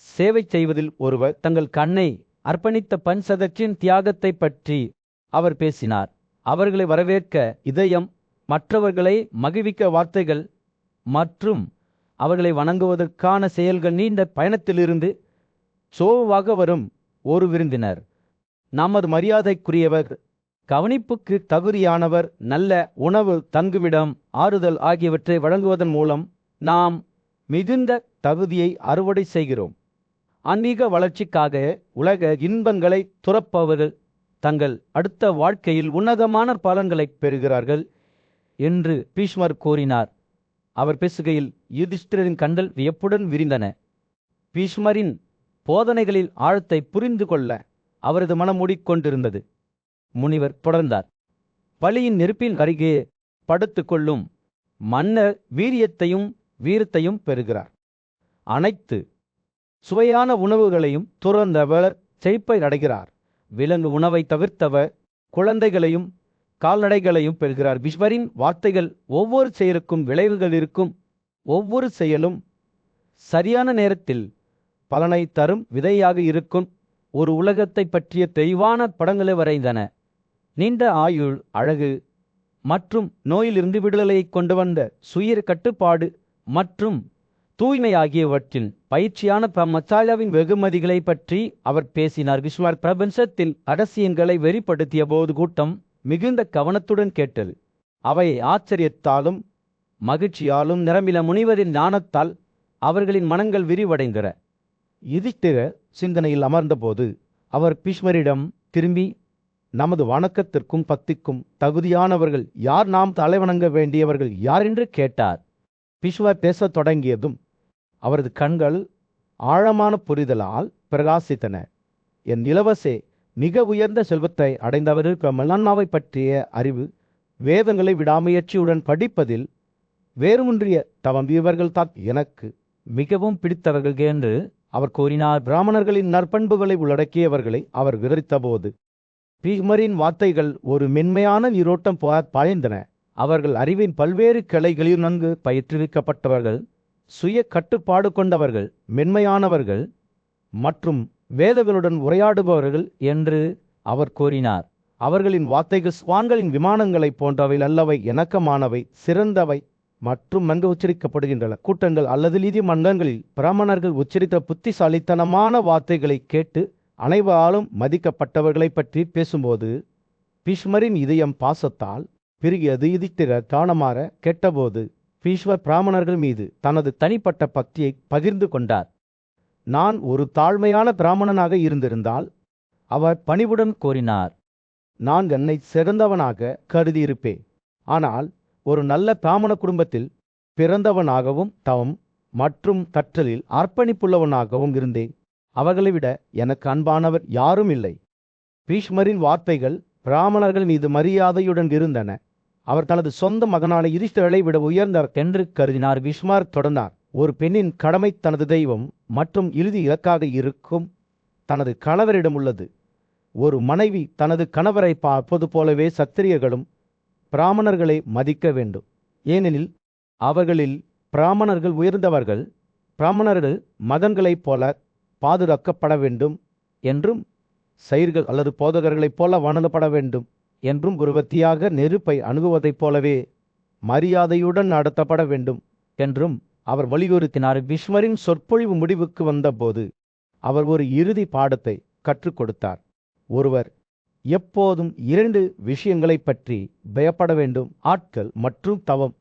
சேவை செய்வதில் ஒருவர் தங்கள் கண்ணை அர்ப்பணித்த பஞ்சதட்சின் தியாகத்தை பற்றி அவர் பேசினார். அவர்களை வரவேற்க இதயம், மற்றவர்களை மகிழ்விக்க வார்த்தைகள் மற்றும் அவர்களை வணங்குவதற்கான செயல்கள். நீண்ட பயணத்திலிருந்து சோவாக வரும் ஒரு விருந்தினர். நமது மரியாதைக்குரியவர், கவனிப்புக்கு தகுதியானவர், நல்ல உணவு, தங்குமிடம், ஆறுதல் ஆகியவற்றை வழங்குவதன் மூலம் நாம் மிகுந்த தகுதியை அறுவடை செய்கிறோம். ஆன்மீக வளர்ச்சிக்காக உலக இன்பங்களை துறப்பவர்கள் தங்கள் அடுத்த வாழ்க்கையில் உன்னதமான பலன்களை பெறுகிறார்கள் என்று பீஷ்மர் கூறினார். அவர் பேசுகையில் யுதிஷ்டிரரின் கண்கள் வியப்புடன் விரிந்தன. பீஷ்மரின் போதனைகளில் ஆழத்தை புரிந்து கொள்ள அவரது மனம் மூடிக்கொண்டிருந்தது. முனிவர் தொடர்ந்தார். பலியின் நெருப்பின் அருகே படுத்து கொள்ளும் மன்னர் வீரியத்தையும் வீரத்தையும் பெறுகிறார். அனைத்து சுவையான உணவுகளையும் துறந்தவர் செழிப்பை அடைகிறார். விலங்கு உணவை தவிர்த்தவர் குழந்தைகளையும் கால்நடைகளையும் பெறுகிறார். ஈஸ்வரின் வார்த்தைகள் ஒவ்வொரு செயலுக்கும் விளைவுகள் இருக்கும். ஒவ்வொரு செயலும் சரியான நேரத்தில் பலனை தரும் விதையாக இருக்கும். ஒரு உலகத்தை பற்றிய தெளிவான படங்களை வரைந்தன. நீண்ட ஆயுள், அழகு மற்றும் நோயிலிருந்து விடுதலையை கொண்டு வந்த சுய கட்டுப்பாடு மற்றும் தூய்மை ஆகியவற்றின் பயிற்சியான மச்சாயாவின் வெகுமதிகளை பற்றி அவர் பேசினார். ஈஸ்வர் பிரபஞ்சத்தில் அரசியல்களை வெளிப்படுத்திய போது கூட்டம் மிகுந்த கவனத்துடன் கேட்டது. அவை ஆச்சரியத்தாலும் மகிழ்ச்சியாலும் நிரம்பின. முனிவரின் ஞானத்தால் அவர்களின் மனங்கள் விரிவடைந்தன. யுதிஷ்டிரர் சிந்தனையில் அமர்ந்தபோது அவர் பீஷ்மரிடம் திரும்பி, நமது வணக்கத்திற்கும் பக்திக்கும் தகுதியானவர்கள் யார், நாம் தலைவணங்க வேண்டியவர்கள் யார் என்று கேட்டார். பீஷ்மர் பேசத் தொடங்கியதும் அவரது கண்கள் ஆழமான புரிதலால் பிரகாசித்தன. என் இளவரசே, மிக உயர்ந்த செல்வத்தை அடைந்தவருக்கு மல்லான்மாவை பற்றிய அறிவு, வேதங்களை விடாமுயற்சியுடன் படிப்பதில் வேறுமுன்றிய தவம் இவர்கள் தான் எனக்கு மிகவும் பிடித்தவர்கள் என்று அவர் கூறினார். பிராமணர்களின் நற்பண்புகளை உள்ளடக்கியவர்களை அவர் விவரித்தபோது பீஷ்மரின் வார்த்தைகள் ஒரு மென்மையான நீரோட்டம் பாய்ந்தன. அவர்கள் அறிவின் பல்வேறு கிளைகளில் நன்கு பயிற்றுவிக்கப்பட்டவர்கள், சுய கட்டுப்பாடு கொண்டவர்கள், மென்மையானவர்கள் மற்றும் வேதங்களுடன் உரையாடுபவர்கள் என்று அவர் கூறினார். அவர்களின் வார்த்தைகள் ஸ்வான்களின் விமானங்களைப் போன்றவை அல்லவை, இணக்கமானவை, சிறந்தவை மற்றும் நன்கு உச்சரிக்கப்படுகின்றன. கூட்டங்கள் அல்லது நீதிமன்றங்களில் பிராமணர்கள் உச்சரித்த புத்திசாலித்தனமான வார்த்தைகளை கேட்டு அனைவராலும் மதிக்கப்பட்டவர்களை பற்றி பேசும்போது பீஷ்மரின் இதயம் பாசத்தால் பெருகியது. யுதிஷ்டிரர் கவனமாற கேட்டபோது பீஷ்மர் பிராமணர்கள் மீது தனது தனிப்பட்ட பக்தியை பகிர்ந்து கொண்டார். நான் ஒரு தாழ்மையான பிராமணனாக இருந்திருந்தால், அவர் பணிவுடன் கூறினார், நான் என்னை சிறந்தவனாக கருதியிருப்பேன். ஆனால் ஒரு நல்ல பிராமண குடும்பத்தில் பிறந்தவனாகவும் தவம் மற்றும் கற்றலில் அர்ப்பணிப்புள்ளவனாகவும் இருந்தேன். அவர்களை விட எனக்கு அன்பானவர் யாரும் இல்லை. பீஷ்மரின் வார்த்தைகள் பிராமணர்கள் மீது மரியாதையுடன் இருந்தன. அவர் தனது சொந்த மகனான யுதிஷ்டிரரை விட உயர்ந்தவர் என்று கருதினார். பீஷ்மர் தொடர்ந்தார், ஒரு பெண்ணின் கடமை தனது தெய்வம் மற்றும் இறுதி இலக்காக இருக்கும் தனது கணவரிடம் உள்ளது. ஒரு மனைவி தனது கணவரை பார்ப்பது போலவே சத்திரியர்களும் பிராமணர்களை மதிக்க வேண்டும். ஏனெனில் அவர்களில் பிராமணர்கள் உயர்ந்தவர்கள். பிராமணர்கள் மதங்களைப் போல பாதுகாக்கப்பட வேண்டும் என்றும் சைர்கள் அல்லது போதகர்களைப் போல வணங்கப்பட வேண்டும் என்றும் உருவத்தியாக நெருப்பை அணுகுவதைப் போலவே மரியாதையுடன் நடத்தப்பட வேண்டும் என்றும் அவர் வலியுறுத்தினார். பீஷ்மரின் சொற்பொழிவு முடிவுக்கு வந்தபோது அவர் ஒரு இறுதி பாடத்தை கற்றுக் கொடுத்தார். ஒருவர் எப்போதும் 2 விஷயங்களை பற்றி பயப்பட வேண்டும், ஆட்கள் மற்றும் தவம்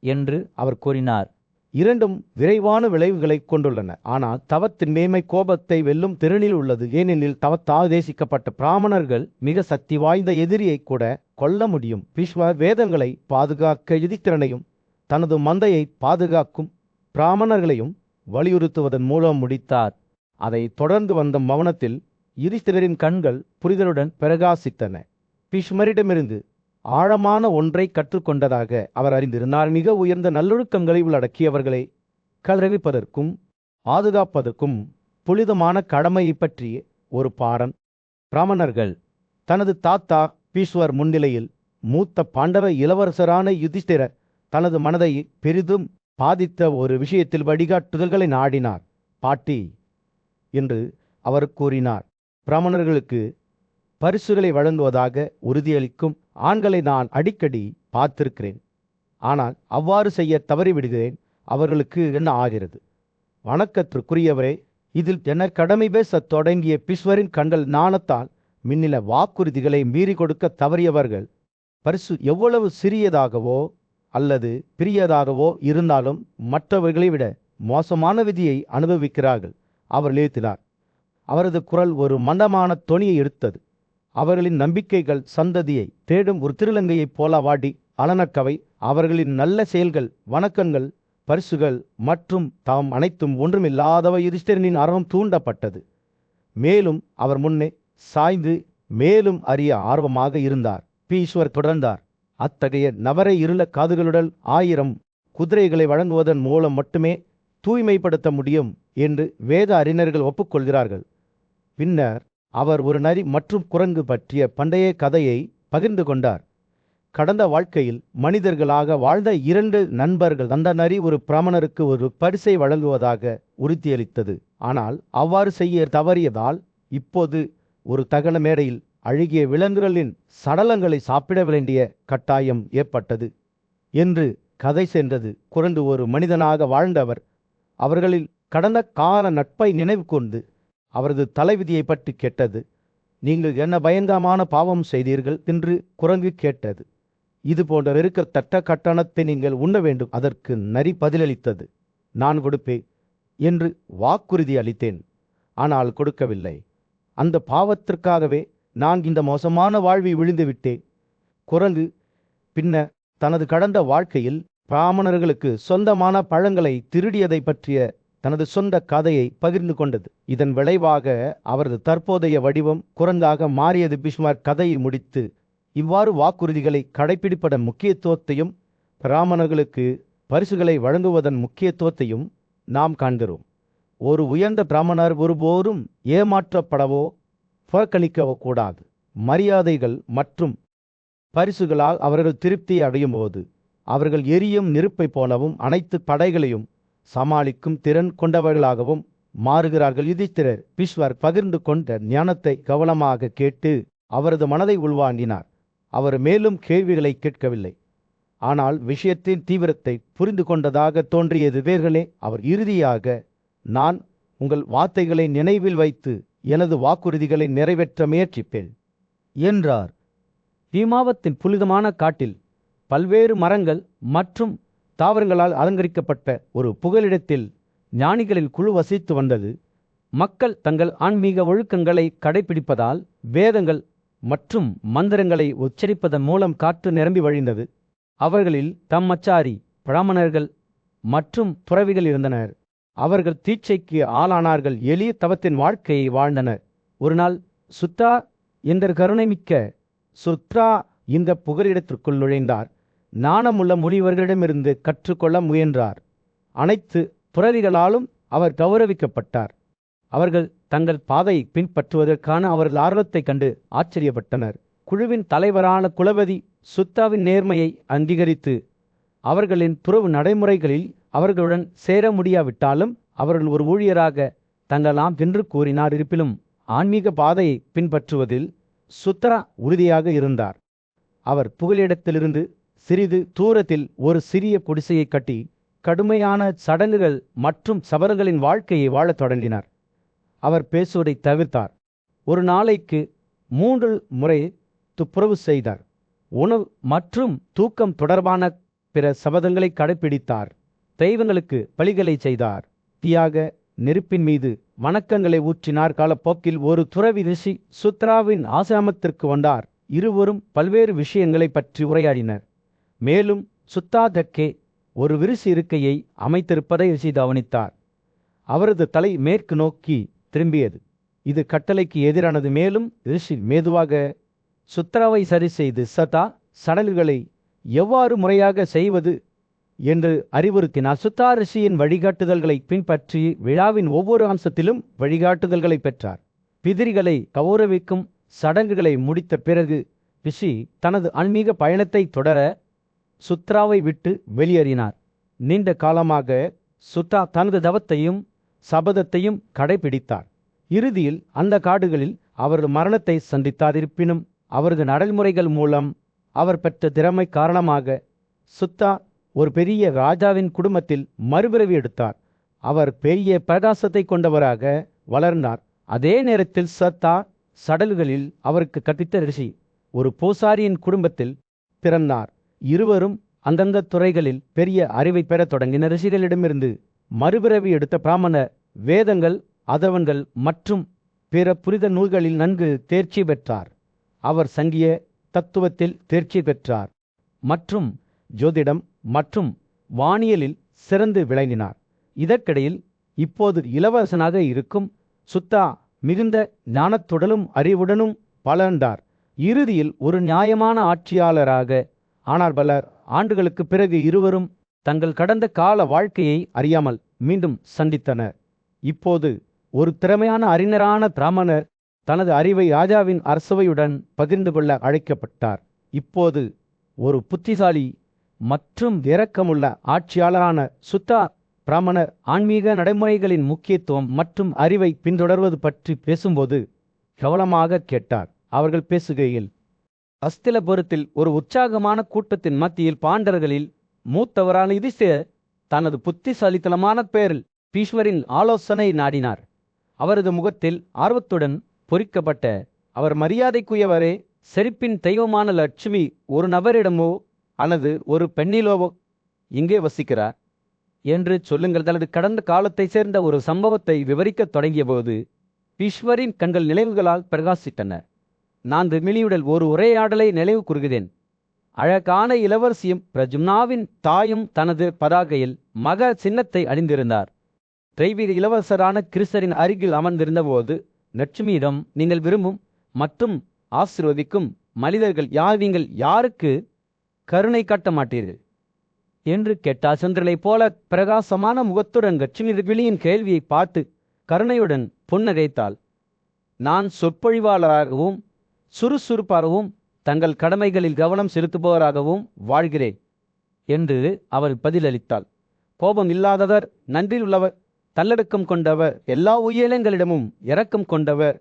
என்று அவர் கூறினார். இரண்டும் விரைவான விளைவுகளை கொண்டுள்ளன. ஆனால் தவத்தின் மேன்மை கோபத்தை வெல்லும் திறனில் உள்ளது. ஏனெனில் தவத்தால் தேசிக்கப்பட்ட பிராமணர்கள் மிக சக்தி வாய்ந்த எதிரியை கூட கொல்ல முடியும். பீஷ்மர் வேதங்களை பாதுகாக்க யுதிஷ்டிரனையும் தனது மந்தையை பாதுகாக்கும் பிராமணர்களையும் வலியுறுத்துவதன் மூலம் முடித்தார். அதை தொடர்ந்து வந்த மௌனத்தில் யுதிஷ்டிரரின் கண்கள் புரிதலுடன் பிரகாசித்தன. பீஷ்மரிடமிருந்து ஆழமான ஒன்றை கற்றுக்கொண்டதாக அவர் அறிந்திருந்தார். மிக உயர்ந்த நல்லொழுக்கங்களை உள்ளடக்கியவர்களை கல்விப்பதற்கும் பாதுகாப்பதற்கும் புனிதமான கடமையை பற்றிய ஒரு பாடம். பிராமணர்கள் தனது தாத்தா பீஷ்மர் முன்னிலையில் மூத்த பாண்டவ இளவரசரான யுதிஷ்டிரர் தனது மனதை பெரிதும் பாதித்த ஒரு விஷயத்தில் வழிகாட்டுதல்களை நாடினார். பாட்டி என்று அவர் கூறினார், பிராமணர்களுக்கு பரிசுகளை வழங்குவதாக உறுதியளிக்கும் ஆண்களை நான் அடிக்கடி பார்த்திருக்கிறேன். ஆனால் அவ்வாறு செய்ய தவறிவிடுகிறேன். அவர்களுக்கு என்ன ஆகிறது? வணக்கத்திற்குரியவரே, இதில் என கடமை பேசத் தொடங்கிய பீஷ்மரின் கண்கள் நாணத்தால் மின்னில. வாக்குறுதிகளை மீறி கொடுக்க தவறியவர்கள் பரிசு எவ்வளவு சிறியதாகவோ அல்லது பிரியதாகவோ இருந்தாலும் மற்றவர்களை விட மோசமான விதியை அனுபவிக்கிறார்கள். அவர் நிறுத்தினார். அவரது குரல் ஒரு மந்தமான தொனியை எடுத்தது. அவர்களின் நம்பிக்கைகள் சந்ததியை தேடும் ஒரு திருநங்கையைப் போல வாடி அலனக்கவை. அவர்களின் நல்ல செயல்கள், வணக்கங்கள், பரிசுகள் மற்றும் தாம் அனைத்தும் ஒன்றுமில்லாதவை. யுதிஷ்டிரனின் ஆர்வம் தூண்டப்பட்டது. மேலும் அவர் முன்னே சாய்ந்து மேலும் அறிய ஆர்வமாக இருந்தார். பீஷ்மர் தொடர்ந்தார், அத்தகைய நவரை இருள காதுகளுடன் 1000 குதிரைகளை வழங்குவதன் மூலம் மட்டுமே தூய்மைப்படுத்த முடியும் என்று வேத அறிஞர்கள் ஒப்புக்கொள்கிறார்கள். பின்னர் அவர் ஒரு நரி மற்றும் குரங்கு பற்றிய பண்டைய கதையை பகிர்ந்து கொண்டார். கடந்த வாழ்க்கையில் மனிதர்களாக வாழ்ந்த 2 நண்பர்கள், அந்த நரி ஒரு பிராமணருக்கு ஒரு பரிசை வழங்குவதாக உறுதியளித்தது. ஆனால் அவ்வாறு செய்ய தவறியதால் இப்போது ஒரு தகன மேடையில் அழுகிய விலங்குகளின் சடலங்களை சாப்பிட வேண்டிய கட்டாயம் ஏற்பட்டது என்று கதை சென்றது. குரங்கு ஒரு மனிதனாக வாழ்ந்தவர். அவர்களில் கடந்த கால நட்பை நினைவு கொண்டு அவரது தலைவிதியை பற்றி கேட்டது. நீங்கள் என்ன பயங்கரமான பாவம் செய்தீர்கள் என்று குரங்கு கேட்டது. இது போன்ற வெறுக்கத்தக்க கட்டணத்தை நீங்கள் உண்ண வேண்டும். அதற்கு நரி பதிலளித்தது, நான் கொடுப்பேன் என்று வாக்குறுதி அளித்தேன், ஆனால் கொடுக்கவில்லை. அந்த பாவத்திற்காகவே நான் இந்த மோசமான வாழ்வை விழுந்துவிட்டேன். குரங்கு பின்னர் தனது கடந்த வாழ்க்கையில் பிராமணர்களுக்கு சொந்தமான பழங்களை திருடியதை பற்றிய தனது சொந்த கதையை பகிர்ந்து கொண்டது. இதன் விளைவாக அவரது தற்போதைய வடிவம் குரங்காக மாறியது. பிஸ்மார்க் கதையை முடித்து இவ்வாறு வாக்குறுதிகளை கடைப்பிடிப்பதன் முக்கியத்துவத்தையும் பிராமணர்களுக்கு பரிசுகளை வழங்குவதன் முக்கியத்துவத்தையும் நாம் காண்கிறோம். ஒரு உயர்ந்த பிராமணர் ஒருபோதும் ஏமாற்றப்படவோ புறக்கணிக்கவோ கூடாது. மரியாதைகள் மற்றும் பரிசுகளால் அவர்கள் திருப்தி அடையும் போது அவர்கள் எரியும் நெருப்பை போலவும் அனைத்து படைகளையும் சமாளிக்கும் திறன் கொண்டவர்களாகவும் மாறுகிறார்கள். யுதிஷ்டிரர் பிஸ்மார்க் பகிர்ந்து கொண்ட ஞானத்தை கவனமாக கேட்டு அவரது மனதை உள்வாங்கினார். அவர் மேலும் கேள்விகளை கேட்கவில்லை, ஆனால் விஷயத்தின் தீவிரத்தை புரிந்து கொண்டதாக தோன்றியது. வேர்களே, அவர் இறுதியாக, நான் உங்கள் வார்த்தைகளை நினைவில் வைத்து எனது வாக்குறுதிகளை நிறைவேற்ற முயற்சிப்பேன் என்றார். தீமாவத்தின் புனிதமான காட்டில் பல்வேறு மரங்கள் மற்றும் தாவரங்களால் அலங்கரிக்கப்பட்ட ஒரு புகலிடத்தில் ஞானிகளின் குழு வசித்து வந்தது. மக்கள் தங்கள் ஆன்மீக ஒழுக்கங்களை கடைபிடிப்பதால் வேதங்கள் மற்றும் மந்திரங்களை உச்சரிப்பதன் மூலம் காற்று நிரம்பி வழிந்தது. அவர்களில் தம்மச்சாரி, பிராமணர்கள் மற்றும் துறவிகள் இருந்தனர். அவர்கள் தீட்சைக்கு ஆளானார்கள், எளிய தவத்தின் வாழ்க்கையை வாழ்ந்தனர். ஒரு நாள் சுத்தா என்ற கருணைமிக்க சுத்ரா இந்த புகலிடத்திற்குள் நுழைந்தார். நாணமுள்ள முனிவர்களிடமிருந்து கற்றுக்கொள்ள முயன்றார். அனைத்து துறவிகளாலும் அவர் கௌரவிக்கப்பட்டார். அவர்கள் தங்கள் பாதையை பின்பற்றுவதற்கான அவர்கள் ஆர்வத்தைக் கண்டு ஆச்சரியப்பட்டனர். குழுவின் தலைவரான குலபதி சுத்தாவின் நேர்மையை அங்கீகரித்து அவர்களின் துறவு நடைமுறைகளில் அவர்களுடன் சேர முடியாவிட்டாலும் அவர்கள் ஒரு ஊழியராக தங்கலாம் என்று கூறினார். இருப்பினும் ஆன்மீக பாதையை பின்பற்றுவதில் சுத்ரா உறுதியாக இருந்தார். அவர் புகலிடத்திலிருந்து சிறிது தூரத்தில் ஒரு சிறிய குடிசையை கட்டி கடுமையான சடங்குகள் மற்றும் சபரங்களின் வாழ்க்கையை வாழத் தொடங்கினார். அவர் பேசுவதை தவிர்த்தார். ஒரு நாளைக்கு 3 முறை துப்புரவு செய்தார். உணவு மற்றும் தூக்கம் தொடர்பான பிற சபதங்களை கடைபிடித்தார். தெய்வங்களுக்கு பலிகளை செய்தார். தியாக நெருப்பின் மீது வணக்கங்களை ஊற்றினார். காலப்போக்கில் ஒரு துறவி ரிஷி சுத்ராவின் ஆசிரமத்திற்கு வந்தார். இருவரும் பல்வேறு விஷயங்களை பற்றி உரையாடினர். மேலும் சுத்தா தக்கே ஒரு விரிசு இருக்கையை அமைத்திருப்பதை ரிஷி கவனித்தார். அவரது தலை மேற்கு நோக்கி திரும்பியது. இது கட்டளைக்கு எதிரானது. மேலும் ரிஷி மெதுவாக சுத்ராவை சரி செய்து சதா சடங்குகளை எவ்வாறு முறையாக செய்வது என்று அறிவுறுத்தினார். சுத்தா ரிஷியின் வழிகாட்டுதல்களை பின்பற்றி விழாவின் ஒவ்வொரு அம்சத்திலும் வழிகாட்டுதல்களை பெற்றார். பிதிரிகளை கௌரவிக்கும் சடங்குகளை முடித்த பிறகு ரிஷி தனது ஆன்மீக பயணத்தை தொடர சுத்ராவை விட்டு வெளியேறினார். நீண்ட காலமாக சுத்தா தனது தவத்தையும் சபதத்தையும் கடைபிடித்தார். இறுதியில் அந்த காடுகளில் அவரது மரணத்தை சந்தித்தார். இருப்பினும் அவரது நடைமுறைகள் மூலம் அவர் பெற்ற திறமை காரணமாக சுத்தா ஒரு பெரிய ராஜாவின் குடும்பத்தில் மறுபிறவி எடுத்தார். அவர் பெரிய பிரகாசத்தை கொண்டவராக வளர்ந்தார். அதே நேரத்தில் சத்தா சடல்களில் அவருக்கு கற்பித்த ரிஷி ஒரு பூசாரியின் குடும்பத்தில் பிறந்தார். இருவரும் அந்தந்த துறைகளில் பெரிய அறிவை பெறத் தொடங்கின. ரிஷிகளிடமிருந்து மறுபிறவி எடுத்த பிராமண வேதங்கள், அதவன்கள் மற்றும் பிற புனித நூல்களில் நன்கு தேர்ச்சி பெற்றார். அவர் சங்கிய தத்துவத்தில் தேர்ச்சி பெற்றார் மற்றும் ஜோதிடம் மற்றும் வானியலில் சிறந்து விளங்கினார். இதற்கிடையில் இப்போது இளவரசனாக இருக்கும் சுத்தா மிகுந்த ஞானத்துடனும் அறிவுடனும் வளர்ந்தார். இறுதியில் ஒரு நியாயமான ஆட்சியாளராக ஆனார். பல ஆண்டுகளுக்கு பிறகு இருவரும் தங்கள் கடந்த கால வாழ்க்கையை அறியாமல் மீண்டும் சந்தித்தனர். இப்போது ஒரு திறமையான அறிஞரான பிராமணர் தனது அறிவை ராஜாவின் அரசவையுடன் பகிர்ந்து கொள்ள அழைக்கப்பட்டார். இப்போது ஒரு புத்திசாலி மற்றும் இரக்கமுள்ள ஆட்சியாளரான சுத்தா பிராமணர் ஆன்மீக நடைமுறைகளின் முக்கியத்துவம் மற்றும் அறிவை பின்தொடர்வது பற்றி பேசும்போது கவனமாக கேட்டார். அவர்கள் பேசுகையில், அஸ்திலபுரத்தில் ஒரு உற்சாகமான கூட்டத்தின் மத்தியில் பாண்டவர்களில் மூத்தவரான யுதிஷ்டிரர் தனது புத்திசாலித்தனமான பேரில் பீஷ்மரின் ஆலோசனை நாடினார். அவரது முகத்தில் ஆர்வத்துடன் பொறிக்கப்பட்ட அவர் மரியாதைக்குரியவரே, செழிப்பின் தெய்வமான லட்சுமி ஒரு நபரிடமோ அல்லது ஒரு பெண்ணிலோவோ இங்கே வசிக்கிறார் என்று சொல்லுங்கள். தனது கடந்த காலத்தை சேர்ந்த ஒரு சம்பவத்தை விவரிக்கத் தொடங்கியபோது பீஷ்மரின் கண்கள் நினைவுகளால் பிரகாசித்தன. நான் மிலியுடல் ஒரு உரையாடலை நினைவு கூறுகிறேன். அழகான இளவரசியும் பிரஜும்னாவின் தாயும் தனது பதாகையில் மக சின்னத்தை அணிந்திருந்தார். தெய்வீக இளவரசரான கிருஷ்ணரின் அருகில் அமர்ந்திருந்தபோது லட்சுமியிடம், நீங்கள் விரும்பும் மற்றும் ஆசீர்வதிக்கும் மனிதர்கள் யார்? நீங்கள் யாருக்கு கருணை காட்ட மாட்டீர்கள் என்று கேட்டார். சந்திரனை போல பிரகாசமான முகத்துடன் லட்சுமி விழியின் கேள்வியை பார்த்து கருணையுடன் புன்னகைத்தாள். நான் சொற்பொழிவாளராகவும் சுறுசுறுப்பாகவும் தங்கள் கடமைகளில் கவனம் செலுத்துபவராகவும் வாழ்கிறேன் என்று அவர் பதிலளித்தாள். கோபம் இல்லாதவர், நன்றியுள்ளவர், தள்ளடக்கம் கொண்டவர், எல்லா உயிரினங்களிடமும் இரக்கம் கொண்டவர்,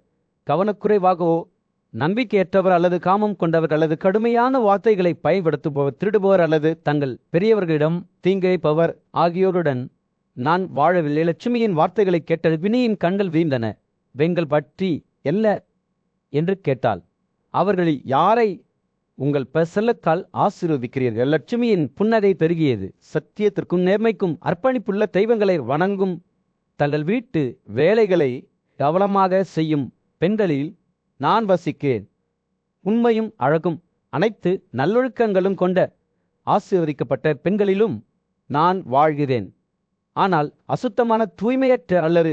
கவனக்குறைவாகவோ நம்பிக்கையற்றவர் அல்லது காமம் கொண்டவர் அல்லது கடுமையான வார்த்தைகளை பயன்படுத்துபவர், திருடுபவர் அல்லது தங்கள் பெரியவர்களிடம் தீங்கிழைப்பவர் ஆகியோருடன் நான் வாழவில்லை. லட்சுமியின் வார்த்தைகளை கேட்டது வினியின் கண்கள் வீழ்ந்தன. வெங்கள் பற்றி என்ன என்று கேட்டாள். அவர்களில் யாரை உங்கள் செல்லத்தால் ஆசீர்வதிக்கிறீர்கள்? லட்சுமியின் புன்னகை பெருகியது. சத்தியத்திற்கும் நேர்மைக்கும் அர்ப்பணிப்புள்ள தெய்வங்களை வணங்கும், தங்கள் வீட்டு வேலைகளை கவனமாக செய்யும் பெண்களில் நான் வசிக்கிறேன். உண்மையும் அழகும் அனைத்து நல்லொழுக்கங்களும் கொண்ட ஆசீர்வதிக்கப்பட்ட பெண்களிலும் நான் வாழ்கிறேன். ஆனால் அசுத்தமான, தூய்மையற்ற அல்லது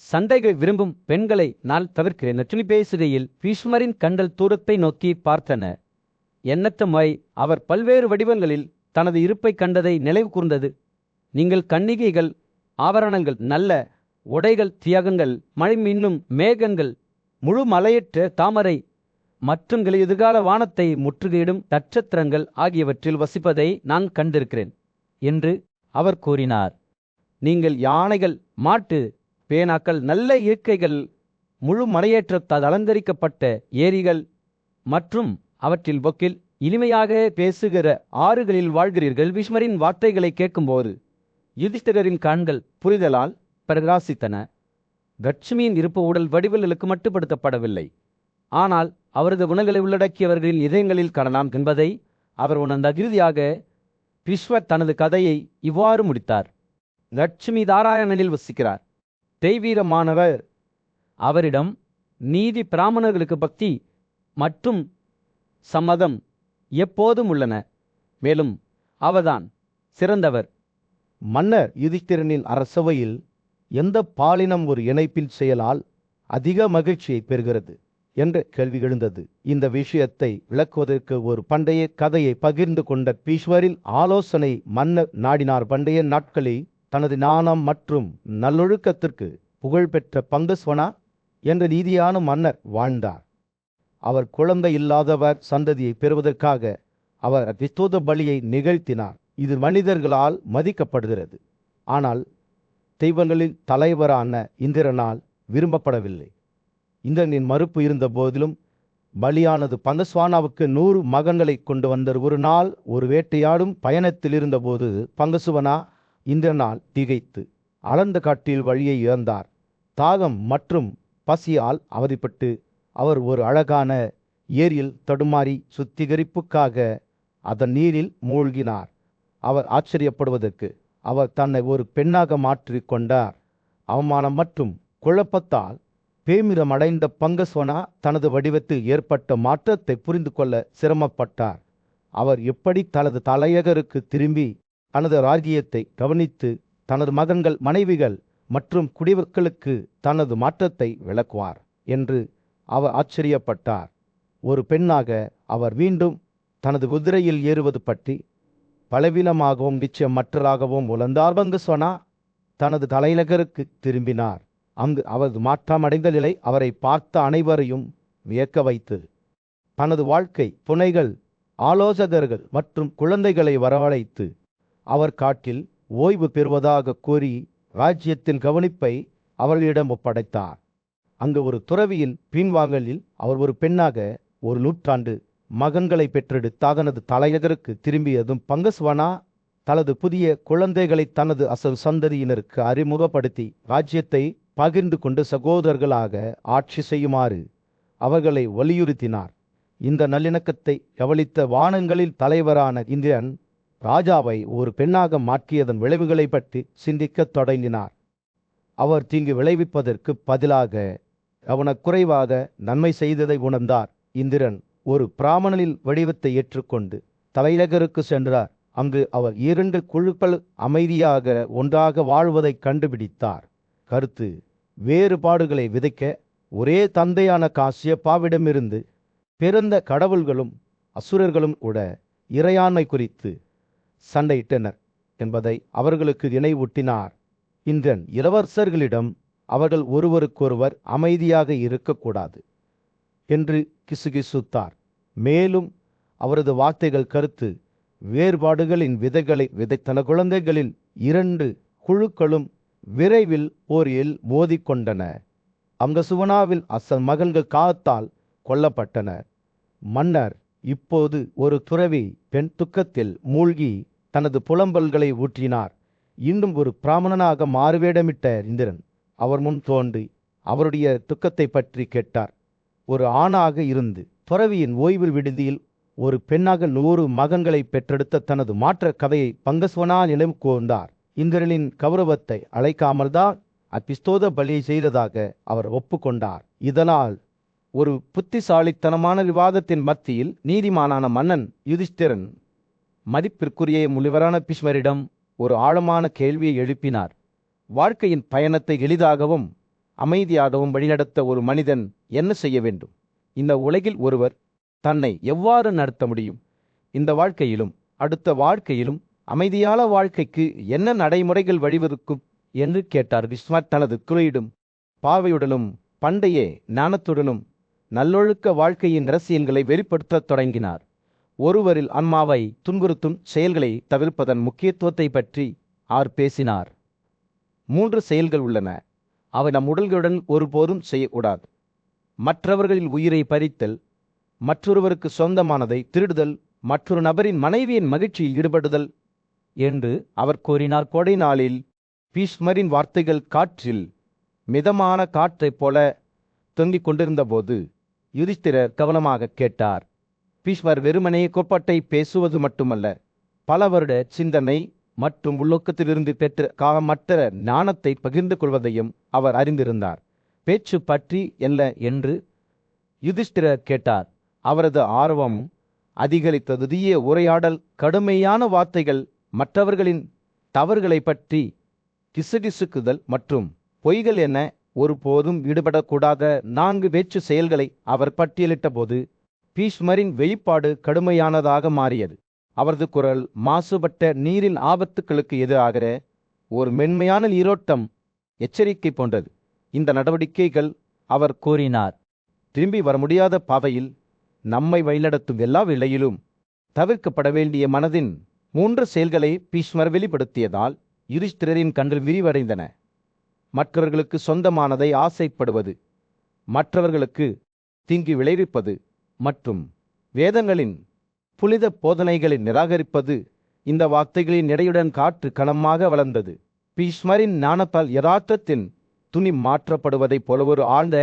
சண்டைகள் விரும்பும் பெண்களை நான் தவிர்க்கிறேன். லட்சுமி பேசுகையில் பீஷ்மரின் கண்கள் தூரத்தை நோக்கி பார்த்தன. எண்ணற்ற முறை அவர் பல்வேறு வடிவங்களில் தனது இருப்பை கண்டதை நினைவு கூர்ந்தது. நீங்கள் கன்னிகைகள், ஆபரணங்கள், நல்ல உடைகள், தியாகங்கள், மழை மின்னும் மேகங்கள், முழு மலையற்ற தாமரை மற்றும் எதிர்கால வானத்தை முற்றுகையிடும் நட்சத்திரங்கள் ஆகியவற்றில் வசிப்பதை நான் கண்டிருக்கிறேன் என்று அவர் கூறினார். நீங்கள் யானைகள், மாட்டு பேனாக்கள், நல்ல இயற்கைகள், முழு மலையேற்றத்தால் அலங்கரிக்கப்பட்ட ஏரிகள் மற்றும் அவற்றில் பொக்கில் இனிமையாக பேசுகிற ஆறுகளில் வாழ்கிறீர்கள். பீஷ்மரின் வார்த்தைகளை கேட்கும்போது யுதிஷ்டிரரின் கண்கள் புரிதலால் பிரகாசித்தன. லட்சுமியின் இருப்பு உடல் வடிவங்களுக்கு மட்டுப்படுத்தப்படவில்லை, ஆனால் அவரது குணங்களை உள்ளடக்கியவர்களின் இதயங்களில் காணலாம் என்பதை அவர் உணர்ந்த. இறுதியாக பீஷ்மர் தனது கதையை இவ்வாறு முடித்தார். லட்சுமி தாராயணனில் வசிக்கிறார். தெய்வீகமானவர். அவரிடம் நீதி, பிராமணர்களுக்கு பக்தி மற்றும் சம்மதம் எப்போதும் உள்ளன. மேலும் அவர்தான் சிறந்தவர். மன்னர் யுதிஷ்டிரனின் அரசவையில் எந்த பாலினம் ஒரு இணைப்பின் செயலால் அதிக மகிழ்ச்சியை பெறுகிறது என்ற கேள்வி எழுந்தது. இந்த விஷயத்தை விளக்குவதற்கு ஒரு பண்டைய கதையை பகிர்ந்து கொண்ட பீஷ்மரின் ஆலோசனை மன்னர் நாடினார். பண்டைய நாட்களில் தனது ஞானம் மற்றும் நல்லொழுக்கத்திற்கு புகழ்பெற்ற பங்கஸ்வனா என்ற நீதியான மன்னர் வாழ்ந்தார். அவர் குழந்தை இல்லாதவர் சந்ததியை பெறுவதற்காக அவர் விஸ்தோத பலியை நிகழ்த்தினார். இது மனிதர்களால் மதிக்கப்படுகிறது, ஆனால் தெய்வங்களின் தலைவரான இந்திரனால் விரும்பப்படவில்லை. இந்திரனின் மறுப்பு இருந்த போதிலும் பலியானது பங்கஸ்வானாவுக்கு 100 மகன்களை கொண்டு வந்தார். ஒரு நாள் ஒரு வேட்டையாடும் பயணத்தில் இருந்தபோது பங்கசுவனா இந்திரனால் திகைத்து அடர்ந்த காட்டில் வழியை இழந்தார். தாகம் மற்றும் பசியால் அவதிப்பட்டு அவர் ஒரு அழகான ஏரியில் தடுமாறி சுத்திகரிப்புக்காக அதன் நீரில் மூழ்கினார். அவர் ஆச்சரியப்படுவதற்கு அவர் தன்னை ஒரு பெண்ணாக மாற்றிக் கொண்டார். அவமானம் மற்றும் குழப்பத்தால் பேமிரமடைந்த பங்கஸ்வனா தனது வடிவத்தில் ஏற்பட்ட மாற்றத்தை புரிந்து கொள்ள சிரமப்பட்டார். அவர் எப்படி தனது தலையகருக்கு திரும்பி தனது ராஜ்யத்தை கவனித்து தனது மகன்கள், மனைவிகள் மற்றும் குடிமக்களுக்கு தனது மாற்றத்தை விளக்குவார் என்று அவர் ஆச்சரியப்பட்டார். ஒரு பெண்ணாக அவர் மீண்டும் தனது குதிரையில் ஏறுவது பற்றி பலவீனமாகவும் நிச்சயமற்றதாகவும் உழந்தார். பங்கஸ்வனா தனது தலைநகருக்கு திரும்பினார். அங்கு அவரது மாற்றமடைந்த நிலை அவரை பார்த்த அனைவரையும் வியக்க வைத்தது. தனது வாழ்க்கை துணைகள், ஆலோசகர்கள் மற்றும் குழந்தைகளை வரவழைத்து அவர் காட்டில் ஓய்வு பெறுவதாக கூறி ராஜ்யத்தின் கவனிப்பை அவர்களிடம் ஒப்படைத்தார். அங்கு ஒரு துறவியின் பின்வாங்கலில் அவர் ஒரு பெண்ணாக 100 மகன்களை பெற்றெடுத்த தனது தலைநகருக்கு திரும்பியதும் பங்கஸ்வனா தனது புதிய குழந்தைகளை தனது அசல் சந்ததியினருக்கு அறிமுகப்படுத்தி ராஜ்யத்தை பகிர்ந்து கொண்டு சகோதரர்களாக ஆட்சி செய்யுமாறு அவர்களை வலியுறுத்தினார். இந்த நல்லிணக்கத்தை கவனித்த வானங்களில் தலைவரான இந்திரன் ராஜாவை ஒரு பெண்ணாக மாற்றியதன் விளைவுகளை பற்றி சிந்திக்கத் தொடங்கினார். அவர் தீங்கு விளைவிப்பதற்கு பதிலாக கவனக்குறைவாக நன்மை செய்ததை உணர்ந்தார். இந்திரன் ஒரு பிராமணனின் வடிவத்தை ஏற்றுக்கொண்டு தலைநகருக்கு சென்றார். அங்கு அவர் 2 குழுக்கள் அமைதியாக ஒன்றாக வாழ்வதை கண்டுபிடித்தார். கருத்து வேறுபாடுகளை விதைக்க ஒரே தந்தையான காசியப்பாவிடமிருந்து பிறந்த கடவுள்களும் அசுரர்களும் கூட இறையாண்மை குறித்து சண்டையிட்டனர் என்பதை அவர்களுக்கு நினைவூட்டினார். இந்திரன் இளவரசர்களிடம் அவர்கள் ஒருவருக்கொருவர் அமைதியாக இருக்கக்கூடாது என்று கிசுகிசுத்தார். மேலும் அவரது வார்த்தைகள் கருத்து வேறுபாடுகளின் விதைகளை விதைத்தன. குழந்தைகளில் 2 குழுக்களும் விரைவில் போரில் மோதிக்கொண்டன. அங்கசுவனாவில் அசல் மகன்கள் காத்தால் கொல்லப்பட்டனர். மன்னர் இப்போது ஒரு துறவி பெண் துக்கத்தில் மூழ்கி தனது புலம்பல்களை ஊற்றினார். இன்னும் ஒரு பிராமணனாக மாறுவேடமிட்ட இந்திரன் அவர் முன் தோன்றி அவருடைய துக்கத்தை பற்றி கேட்டார். ஒரு ஆணாக இருந்து துறவியின் ஓய்வு விடுதியில் ஒரு பெண்ணாக 100 மகன்களை பெற்றெடுத்த தனது மாற்ற கதையை பங்கஸ்வனா நினைவு கூர்ந்தார். இந்திரனின் கௌரவத்தை அழைக்காமல்தான் அப்பிஸ்தோத பலியை செய்ததாக அவர் ஒப்புக்கொண்டார். இதனால் ஒரு புத்திசாலித்தனமான விவாதத்தின் மத்தியில் நீதிமானான மன்னன் யுதிஷ்டிரன் மதிப்பிற்குரிய முனிவரான பீஷ்மரிடம் ஒரு ஆழமான கேள்வியை எழுப்பினார். வாழ்க்கையின் பயணத்தை எளிதாகவும் அமைதியாகவும் வழிநடத்த ஒரு மனிதன் என்ன செய்ய வேண்டும்? இந்த உலகில் ஒருவர் தன்னை எவ்வாறு நடத்த முடியும்? இந்த வாழ்க்கையிலும் அடுத்த வாழ்க்கையிலும் அமைதியான வாழ்க்கைக்கு என்ன நடைமுறைகள் வழிவகுக்கும் என்று கேட்டார். விஸ்வர் தனது குழுவிடும் பாவையுடனும் பண்டைய ஞானத்துடனும் நல்லொழுக்க வாழ்க்கையின் ரகசியங்களை வெளிப்படுத்தத் தொடங்கினார். ஒருவரில் ஆன்மாவை துன்புறுத்தும் செயல்களை தவிர்ப்பதன் முக்கியத்துவத்தை பற்றி அவர் பேசினார். 3 செயல்கள் உள்ளன. அவை நம் உடல்களுடன் ஒருபோதும் செய்யக்கூடாது. மற்றவர்களின் உயிரை பறித்தல், மற்றொருவருக்கு சொந்தமானதை திருடுதல், மற்றொரு நபரின் மனைவியின் மகிழ்ச்சியில் ஈடுபடுதல் என்று அவர் கூறினார். கோடை நாளில் பீஷ்மரின் வார்த்தைகள் காற்றில் மிதமான காற்றைப் போல தொங்கிக் கொண்டிருந்த போது யுதிஷ்டிரர் கவனமாக கேட்டார். பீஷ்மர் வெறுமனே கோட்பாட்டை பேசுவது மட்டுமல்ல, பல வருட சிந்தனை மற்றும் உள்நோக்கத்திலிருந்து பெற்ற காமற்ற ஞானத்தை பகிர்ந்து கொள்வதையும் அவர் அறிந்திருந்தார். பேச்சு பற்றி என்ன என்று யுதிஷ்டிரர் கேட்டார். அவரது ஆர்வம் அதிகரித்தது. தீய உரையாடல், கடுமையான வார்த்தைகள், மற்றவர்களின் தவறுகளை பற்றி கிசுகிசுக்குதல் மற்றும் பொய்கள் என ஒருபோதும் ஈடுபடக்கூடாத 4 வேற்று செயல்களை அவர் பட்டியலிட்ட போது பீஷ்மரின் வெளிப்பாடு கடுமையானதாக மாறியது. அவரது குரல் மாசுபட்ட நீரின் ஆபத்துக்களுக்கு எதிராக ஒரு மென்மையான நீரோட்டம் எச்சரிக்கை போன்றது. இந்த நடவடிக்கைகள், அவர் கூறினார், திரும்பி வர முடியாத பாதையில் நம்மை வழிநடத்தும் எல்லா வேளையிலும் தவிர்க்கப்பட வேண்டிய மனதின் 3 செயல்களை பீஷ்மர் வெளிப்படுத்தியதால் யுதிஷ்டிரரின் கண்கள் விரிவடைந்தன. மற்றவர்களுக்கு சொந்தமானதை ஆசைப்படுவது, மற்றவர்களுக்கு தீங்கு விளைவிப்பது மற்றும் வேதங்களின் புனித போதனைகளை நிராகரிப்பது. இந்த வார்த்தைகளின் இடையுடன் காற்று கனமாக வளர்ந்தது. பீஷ்மரின் ஞானத்தால் யதார்த்தத்தின் துணி மாற்றப்படுவதைப் போல ஒரு ஆழ்ந்த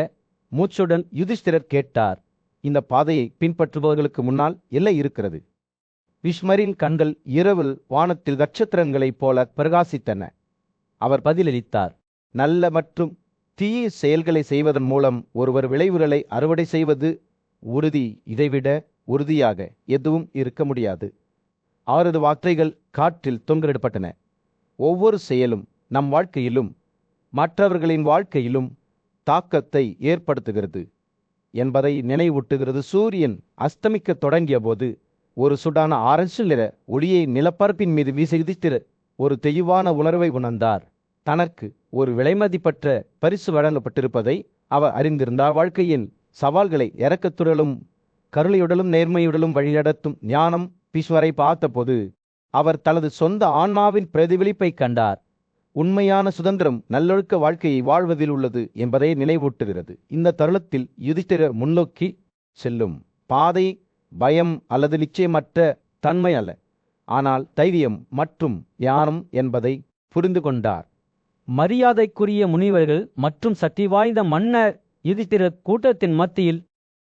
மூச்சுடன் யுதிஷ்டிரர் கேட்டார். இந்த பாதையை பின்பற்றுபவர்களுக்கு முன்னால் எல்லை இருக்கிறது. பீஷ்மரின் கண்கள் இரவில் வானத்தில் நட்சத்திரங்களைப் போல பிரகாசித்தன. அவர் பதிலளித்தார், நல்ல மற்றும் தீய செயல்களை செய்வதன் மூலம் ஒருவர் விளைவுகளை அறுவடை செய்வது உறுதி. இதைவிட உறுதியாக எதுவும் இருக்க முடியாது. அவரது வார்த்தைகள் காற்றில் தொங்கலிடப்பட்டன. ஒவ்வொரு செயலும் நம் வாழ்க்கையிலும் மற்றவர்களின் வாழ்க்கையிலும் தாக்கத்தை ஏற்படுத்துகிறது என்பதை நினைவூட்டுகிறது. சூரியன் அஸ்தமிக்க தொடங்கிய போது ஒரு சுடான ஆரஞ்சு நிற ஒளியை நிலப்பரப்பின் மீது வீசி யுதிஷ்டிரர் ஒரு தெளிவான உணர்வை உணர்ந்தார். தனக்கு ஒரு விலைமதிப்பற்ற பரிசு வழங்கப்பட்டிருப்பதை அவர் அறிந்திருந்தார். வாழ்க்கையின் சவால்களை இரக்கத்துடலும் கருணையுடலும் நேர்மையுடலும் வழிநடத்தும் ஞானம் பீஸ்வரை பார்த்தபோது அவர் தனது சொந்த ஆன்மாவின் பிரதிபலிப்பை கண்டார். உண்மையான சுதந்திரம் நல்லொழுக்க வாழ்க்கையை வாழ்வதில் உள்ளது என்பதை நினைவூட்டுகிறது. இந்த தருணத்தில் யுதிஷ்டிரர் முன்னோக்கி செல்லும் பாதை பயம் அல்லது நிச்சயமற்ற தன்மை அல்ல, ஆனால் தைரியம் மற்றும் ஞானம் என்பதை புரிந்து கொண்டார். மரியாதைக்குரிய முனிவர்கள் மற்றும் சக்தி வாய்ந்த மன்னர் யுதிஷ்டிரர் கூட்டத்தின் மத்தியில்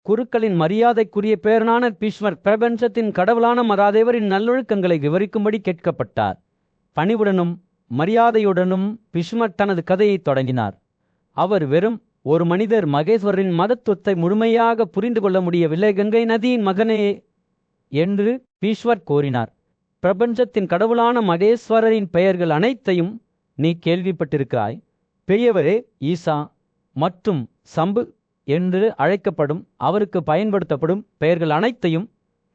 குருக்களின் மரியாதைக்குரிய பேரனான பீஷ்மர் பிரபஞ்சத்தின் கடவுளான மகாதேவரின் நல்லொழுக்கங்களை விவரிக்கும்படி கேட்கப்பட்டார். பணிவுடனும் மரியாதையுடனும் பீஷ்மர் தனது கதையை தொடங்கினார். அவர் வெறும் ஒரு மனிதர் மகேஸ்வரின் மதத்துவத்தை முழுமையாக புரிந்து கொள்ள முடியவில்லை. கங்கை நதியின் மகனே என்று பீஷ்வர் கூறினார். பிரபஞ்சத்தின் கடவுளான மகேஸ்வரரின் பெயர்கள் அனைத்தையும் நீ கேள்விப்பட்டிருக்கிறாய். பெரியவரே ஈசா மற்றும் சம்பு என்று அழைக்கப்படும் அவருக்கு பயன்படுத்தப்படும் பெயர்கள் அனைத்தையும்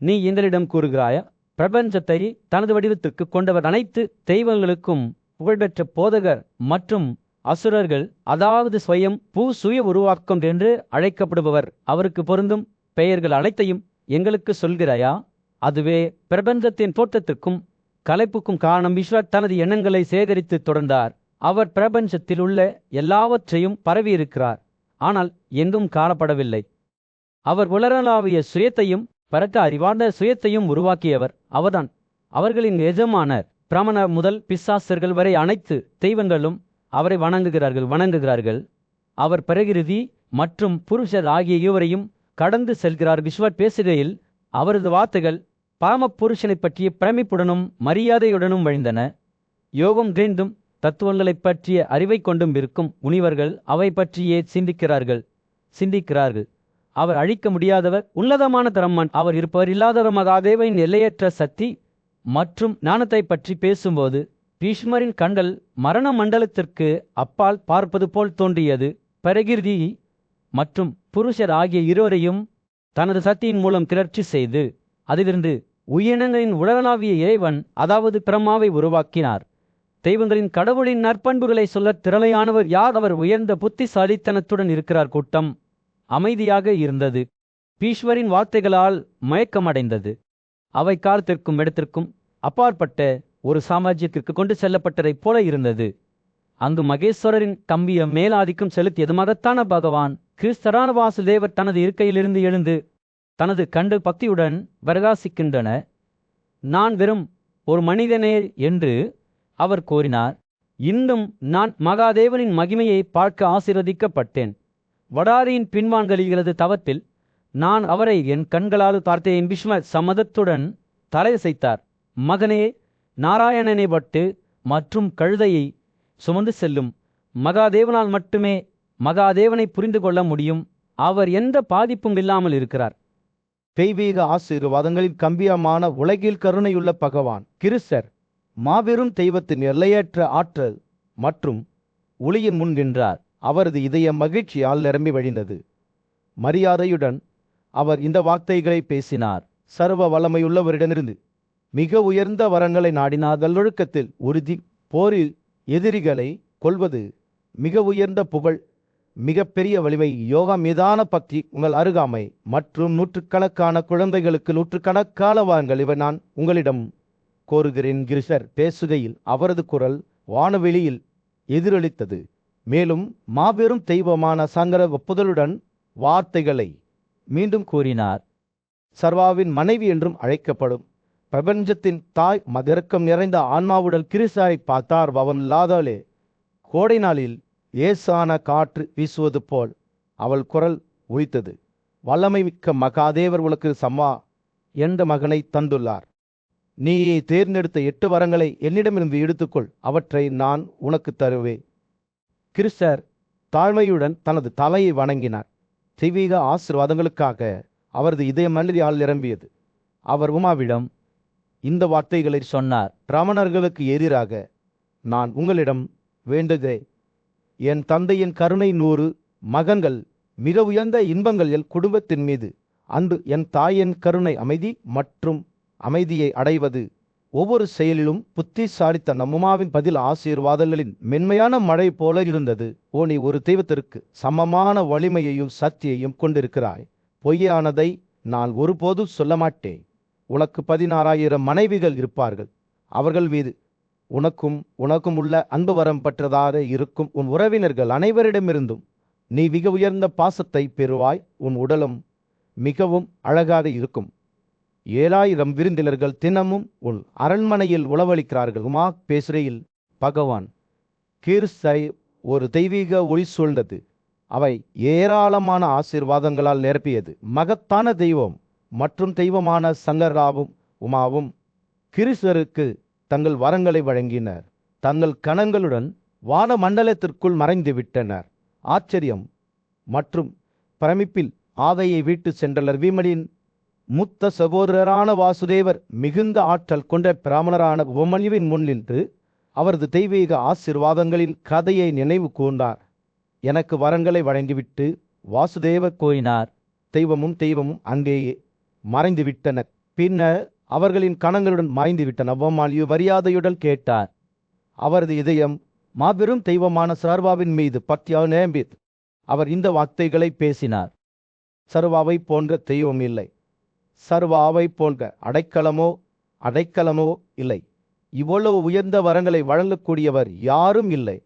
நீ எங்களிடம் கூறுகிறாயா? பிரபஞ்சத்தை தனது வடிவத்திற்கு கொண்டவர், அனைத்து தெய்வங்களுக்கும் புகழ்பெற்ற போதகர் மற்றும் அசுரர்கள், அதாவது ஸ்வயம் சுய உருவாக்கம் என்று அழைக்கப்படுபவர், அவருக்கு பொருந்தும் பெயர்கள் அனைத்தையும் எங்களுக்கு சொல்கிறாயா? அதுவே பிரபஞ்சத்தின் தோற்றத்திற்கும் கலைப்புக்கும் காரணம். ஈஸ்வர் தனது எண்ணங்களை சேகரித்து தொடர்ந்தார். அவர் பிரபஞ்சத்தில் உள்ள எல்லாவற்றையும் பரவியிருக்கிறார், ஆனால் எங்கும் காணப்படவில்லை. அவர் உலகளாவிய சுயத்தையும் பரக்க அறிவார்ந்த சுயத்தையும் உருவாக்கியவர். அவர்தான் அவர்களின் எஜமானர். பிரமணர் முதல் பிசாசர்கள் வரை அனைத்து தெய்வங்களும் அவரை வணங்குகிறார்கள். அவர் பிரகிருதி மற்றும் புருஷர் ஆகிய இருவரையும் கடந்து செல்கிறார். விஸ்வர் பேசுகையில் அவரது வார்த்தைகள் பரம புருஷனை பற்றிய பிரமிப்புடனும் மரியாதையுடனும் வழிந்தன. யோகம் தெரிந்தும் தத்துவங்களைப் பற்றிய அறிவை கொண்டும் இருக்கும் முனிவர்கள் அவை பற்றியே சிந்திக்கிறார்கள். அவர் அழிக்க முடியாதவர், உன்னதமான தரமன், அவர் இருப்பவர், இல்லாதவர், மகாதேவனின் எல்லையற்ற சக்தி மற்றும் ஞானத்தை பற்றி பேசும்போது பீஷ்மரின் கண்கள் மரண மண்டலத்திற்கு அப்பால் பார்ப்பது போல் தோன்றியது. பிரகிருதி மற்றும் புருஷர் ஆகிய இருவரையும் தனது சக்தியின் மூலம் கிளர்ச்சி செய்து அதிலிருந்து உயிரினங்களின் உலகளாவிய இறைவன், அதாவது பிரம்மாவை உருவாக்கினார். தெய்வங்களின் கடவுளின் நற்பண்புகளை சொல்ல திரளையானவர் யார்? அவர் உயர்ந்த புத்திசாலித்தனத்துடன் இருக்கிறார். கூட்டம் அமைதியாக இருந்தது. பீஷ்வரின் வார்த்தைகளால் மயக்கமடைந்தது. அவை காலத்திற்கும் இடத்திற்கும் அப்பாற்பட்ட ஒரு சாம்ராஜ்யத்திற்கு கொண்டு செல்லப்பட்டதைப் போல இருந்தது. அங்கு மகேஸ்வரரின் கம்பிய மேலாதிக்கம் செலுத்தியது மகத்தான பகவான் கிறிஸ்தரான வாசுதேவர் தனது இருக்கையிலிருந்து எழுந்து தனது கண்டு பக்தியுடன் பிரகாசிக்கின்றன. நான் வெறும் ஒரு மனிதனே என்று அவர் கூறினார். இன்னும் நான் மகாதேவனின் மகிமையை பார்க்க ஆசீர்வதிக்கப்பட்டேன். வடாரியின் பின்வாங்கலிகளது தவத்தில் நான் அவரை என் கண்களால் பார்த்தேன். பீஷ்மர் சம்மதத்துடன் தலையசைத்தார். மகனே, நாராயணனை பட்டு மற்றும் கழுதையை சுமந்து செல்லும் மகாதேவனால் மட்டுமே மகாதேவனை புரிந்து கொள்ள முடியும். அவர் எந்த பாதிப்பும் இல்லாமல் இருக்கிறார். தெய்வீக ஆசீர்வாதங்களின் கம்பியமான உலகில் கருணையுள்ள பகவான் கிறிஸ்தர் மாபெரும் தெய்வத்தின் எல்லையற்ற ஆற்றல் மற்றும் ஒளியின் முன் நின்றார். அவரது இதயம் மகிழ்ச்சியால் நிரம்பி வழிந்தது. மரியாதையுடன் அவர் இந்த வார்த்தைகளை பேசினார். சர்வ வல்லமையுள்ளவரிடமிருந்து மிக உயர்ந்த வரங்களை நாடினார். நல்லொழுக்கத்தில் உறுதி, போரில் எதிரிகளை கொள்வது, மிக உயர்ந்த புகழ், மிகப்பெரிய வலிமை, யோகா, மீதான பக்தி, உங்கள் அருகாமை மற்றும் நூற்றுக்கணக்கான குழந்தைகளுக்கு நூற்றுக்கணக்கான வாங்கள் இவை நான் உங்களிடம் கோருகிறேன். கிருஷ்ணர் பேசுகையில் அவரது குரல் வானவெளியில் எதிரொலித்தது. மேலும் மாபெரும் தெய்வமான சங்கர ஒப்புதலுடன் வார்த்தைகளை மீண்டும் கூறினார். சர்வாவின் மனைவி என்றும் அழைக்கப்படும் பிரபஞ்சத்தின் தாய் மதிரக்கம் நிறைந்த ஆன்மாவுடன் கிறிஸ்தாரை பார்த்தார். அவன் இல்லாதாலே கோடை நாளில் ஏசான காற்று வீசுவது போல் அவள் குரல் ஒலித்தது. வல்லமை மிக்க மகாதேவர் உனக்கு சம்மா என்ற மகனை தந்துள்ளார். நீயே தேர்ந்தெடுத்த 8 வரங்களை என்னிடமிருந்து எடுத்துக்கொள், அவற்றை நான் உனக்கு தருவேன். கிறிஸ்தர் தாழ்மையுடன் தனது தலையை வணங்கினார். தெய்வீக ஆசீர்வாதங்களுக்காக அவரது இதயம் மகிழ்ச்சியால் நிரம்பியது. அவர் உமாவிடம் இந்த வார்த்தைகளை சொன்னார். பிராமணர்களுக்கு எதிராக நான் உங்களிடம் வேண்டுகிறேன். என் தந்தையின் கருணை 100 மகன்கள், மிக உயர்ந்த இன்பங்கள் என் குடும்பத்தின் மீது, அன்று என் தாயின் கருணை, அமைதி மற்றும் அமைதியை அடைவது ஒவ்வொரு செயலிலும் புத்திசாலித்தனமுமாவின் பதில் ஆசீர்வாதங்களின் மென்மையான மழை போல இருந்தது. நீ ஒரு தெய்வத்திற்கு சமமான வலிமையையும் சக்தியையும் கொண்டிருக்கிறாய். பொய்யானதை நான் ஒருபோதும் சொல்ல மாட்டேன். உனக்கு 16,000 மனைவிகள் இருப்பார்கள். அவர்கள் மீது உனக்கும் உள்ள அன்பு வரம் பற்றதாக இருக்கும் உன் உறவினர்கள் அனைவரிடமிருந்தும் நீ மிக உயர்ந்த பாசத்தை பெறுவாய். உன் உடலும் மிகவும் அழகாக இருக்கும். 7,000 விருந்தினர்கள் தினமும் உன் அரண்மனையில் உளவளிக்கிறார்கள். பேசுகையில் பகவான் கீர்சை ஒரு தெய்வீக ஒளி சூழ்ந்தது. அவை ஏராளமான ஆசீர்வாதங்களால் நிரப்பியது. மகத்தான தெய்வம் மற்றும் தெய்வமான சங்கராவும் உமாவும் கிறிஸ்தருக்கு தங்கள் வரங்களை வழங்கினர். தங்கள் கணங்களுடன் வான மண்டலத்திற்குள் மறைந்து விட்டனர். ஆச்சரியம் மற்றும் பிரமிப்பில் ஆதையை விட்டு சென்றனர். வீமனின் மூத்த சகோதரரான வாசுதேவர் மிகுந்த ஆற்றல் கொண்ட பிராமணரான உபமன்யுவின் முன் நின்று அவரது தெய்வீக ஆசீர்வாதங்களின் கதையை நினைவு கூர்ந்தார். எனக்கு வரங்களை வழங்கிவிட்டு வாசுதேவர் கூறினார். தெய்வமும் அங்கேயே மறைந்து விட்டனர். பின்னர் அவர்களின் கணங்களுடன் மறைந்து விட்டன. உபமன்யு மரியாதையுடன் கேட்டார். அவரது இதயம் மாபெரும் தெய்வமான சர்வாவின் மீது பக்தியாக நிரம்பியது. அவர் இந்த வார்த்தைகளை பேசினார். சர்வாவை போன்ற தெய்வம் இல்லை. சர்வாவை போன்ற அடைக்கலமோ இல்லை. இவ்வளவு உயர்ந்த வரங்களை வழங்கக்கூடியவர் யாரும் இல்லை.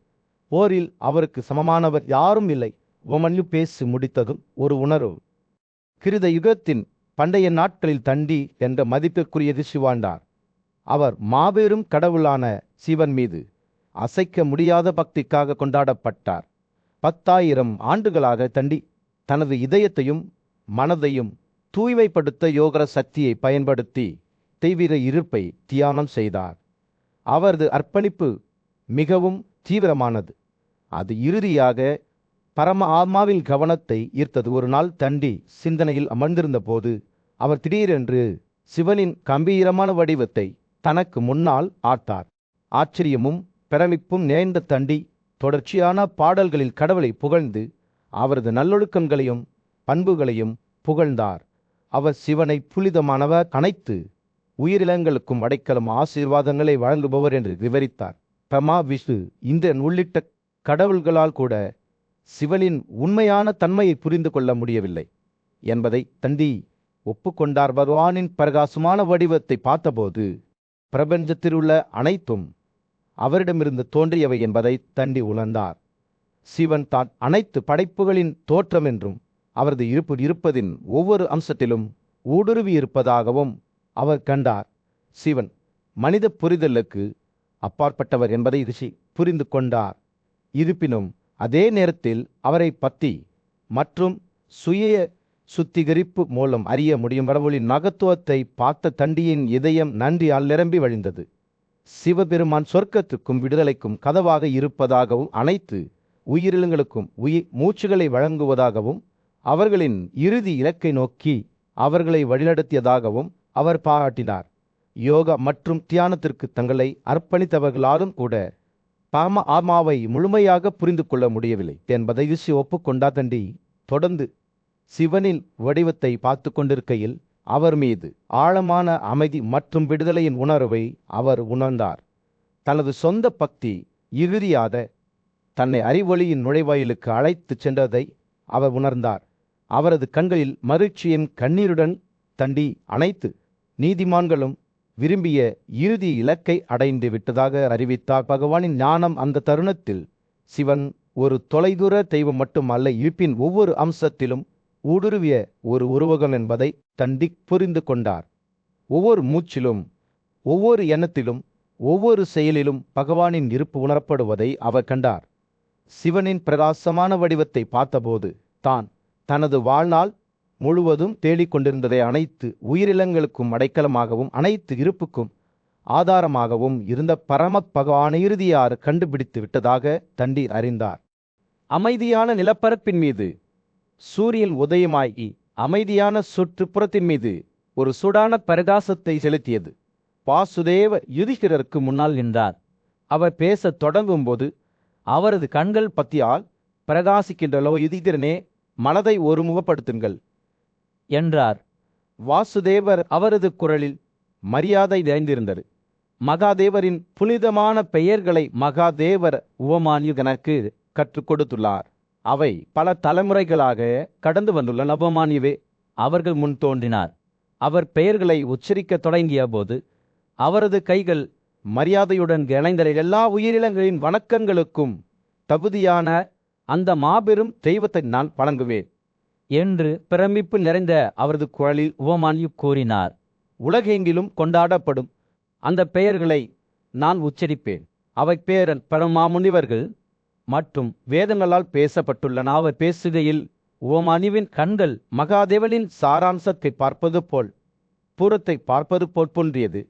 போரில் அவருக்கு சமமானவர் யாரும் இல்லை. உபமன்யு பேசி முடித்ததும் ஒரு உணர்வு கிருத யுகத்தின் பண்டைய நாட்களில் தண்டி என்ற மதிப்பிற்குரிய ரிஷி வாழ்ந்தார். அவர் மாபெரும் கடவுளான சிவன் மீது அசைக்க முடியாத பக்திக்காக கொண்டாடப்பட்டார். 10,000 ஆண்டுகளாக தண்டி தனது இதயத்தையும் மனதையும் தூய்மைப்படுத்த யோக சக்தியை பயன்படுத்தி தெய்வீக இருப்பை தியானம் செய்தார். அவரது அர்ப்பணிப்பு மிகவும் தீவிரமானது. அது இறுதியாக பரம ஆத்மாவின் கவனத்தை ஈர்த்தது. ஒரு நாள் தண்டி சிந்தனையில் அமர்ந்திருந்த போது அவர் திடீரென்று சிவனின் கம்பீரமான வடிவத்தை தனக்கு முன்னால் ஆட்டார். ஆச்சரியமும் பிரமிப்பும் நேர்ந்த தண்டி தொடர்ச்சியான பாடல்களில் கடவுளை புகழ்ந்து அவரது நல்லொழுக்கங்களையும் பண்புகளையும் புகழ்ந்தார். அவர் சிவனை புனிதமானவர், அனைத்து உயிரினங்களுக்கும் அடைக்கலம் ஆசீர்வாதங்களை வழங்குபவர் என்று விவரித்தார். பிரமா, விஷ்ணு, இந்திரன் உள்ளிட்ட கடவுள்களால் கூட சிவனின் உண்மையான தன்மையை புரிந்து கொள்ள முடியவில்லை என்பதை தண்டி ஒப்புக்கொண்டார். பகவானின் பிரகாசமான வடிவத்தை பார்த்தபோது பிரபஞ்சத்தில் உள்ள அனைத்தும் அவரிடமிருந்து தோன்றியவை என்பதை தண்டி உணர்ந்தார். சிவன் தான் அனைத்து படைப்புகளின் தோற்றம் என்றும் அவரது இருப்பதின் ஒவ்வொரு அம்சத்திலும் ஊடுருவி இருப்பதாகவும் அவர் கண்டார். சிவன் மனித புரிதலுக்கு அப்பாற்பட்டவர் என்பதை ரிஷி புரிந்து கொண்டார். இருப்பினும் அதே நேரத்தில் அவரை பக்தி மற்றும் சுய சுத்திகரிப்பு மூலம் அறிய முடியும் கடவுளின் மகத்துவத்தை பார்த்த தண்டியின் இதயம் நன்றியால் நிரம்பி வழிந்தது. சிவபெருமான் சொர்க்கத்துக்கும் விடுதலைக்கும் கதவாக இருப்பதாகவும் அனைத்து உயிரினங்களுக்கும் மூச்சுகளை வழங்குவதாகவும் அவர்களின் இறுதி இலக்கை நோக்கி அவர்களை வழிநடத்தியதாகவும் அவர் பாராட்டினார். யோகா மற்றும் தியானத்திற்கு தங்களை அர்ப்பணித்தவர்களாலும் கூட பரம ஆத்மாவை முழுமையாக புரிந்து கொள்ள முடியவில்லை என்பதை ரிஷி ஒப்புக்கொண்டார். தண்டி தொடர்ந்து சிவனின் வடிவத்தை பார்த்து கொண்டிருக்கையில் அவர் மீது ஆழமான அமைதி மற்றும் விடுதலையின் உணர்வை அவர் உணர்ந்தார். தனது சொந்த பக்தி இறுதியாக தன்னை அறிவொளியின் நுழைவாயிலுக்கு அழைத்து சென்றதை அவர் உணர்ந்தார். அவரது கண்களில் மகிழ்ச்சியின் கண்ணீருடன் தண்டி அனைத்து நீதிமான்களும் விரும்பிய இறுதி இலக்கை அடைந்து விட்டதாக அறிவித்தார். பகவானின் ஞானம் அந்த தருணத்தில் சிவன் ஒரு தொலைதூர தெய்வம் மட்டுமல்ல, இருப்பின் ஒவ்வொரு அம்சத்திலும் ஊடுருவிய ஒரு உருவகம் என்பதை தண்டி புரிந்து கொண்டார். ஒவ்வொரு மூச்சிலும், ஒவ்வொரு எண்ணத்திலும், ஒவ்வொரு செயலிலும் பகவானின் இருப்பு உணரப்படுவதை அவர் கண்டார். சிவனின் பிரகாசமான வடிவத்தை பார்த்தபோது தான் தனது வாழ்நாள் முழுவதும் தேடிக்கொண்டிருந்ததை அனைத்து உயிரினங்களுக்கும் அடைக்கலமாகவும் அனைத்து இருப்புக்கும் ஆதாரமாகவும் இருந்த பரம பகவானை இறுதியார் கண்டுபிடித்து விட்டதாக தண்டி அறிந்தார். அமைதியான நிலப்பரப்பின் மீது சூரியன் உதயமாகி அமைதியான சுற்றுப்புறத்தின் மீது ஒரு சூடான பிரகாசத்தை செலுத்தியது. வாசுதேவ யுதிஷ்டிரருக்கு முன்னால் நின்றார். அவர் பேசத் தொடங்கும்போது அவரது கண்கள் பத்தியால் பிரகாசிக்கின்றனோ. யுதிஷ்டிரனே, மனதை ஒருமுகப்படுத்துங்கள் என்றார். வாசுதேவர் அவரது குரலில் மரியாதை நிறைந்திருந்தது. மகாதேவரின் புனிதமான பெயர்களை மகாதேவர் உவமானியகனுக்கு கற்றுக் கொடுத்துள்ளார். அவை பல தலைமுறைகளாக கடந்து வந்துள்ள உவமானியவே. அவர்கள் முன் தோன்றினார். அவர் பெயர்களை உச்சரிக்கத் தொடங்கிய போது அவரது கைகள் மரியாதையுடன் இணைந்த எல்லா உயிரினங்களின் வணக்கங்களுக்கும் தகுதியான அந்த மாபெரும் தெய்வத்தை நான் வணங்குவேன் என்று பிரமிப்பு நிறைந்த அவரது குரலில் உவமானியு கூறினார். உலகெங்கிலும் கொண்டாடப்படும் அந்த பெயர்களை நான் உச்சரிப்பேன். அவை பேரன் பரமாமுனிவர்கள் மற்றும் வேதங்களால் பேசப்பட்டுள்ளன. அவர் பேசுகையில் உவமானியுவின் கண்கள் மகாதேவனின் சாராம்சத்தை பார்ப்பது போல் பூரத்தை பார்ப்பது போல் தோன்றியது.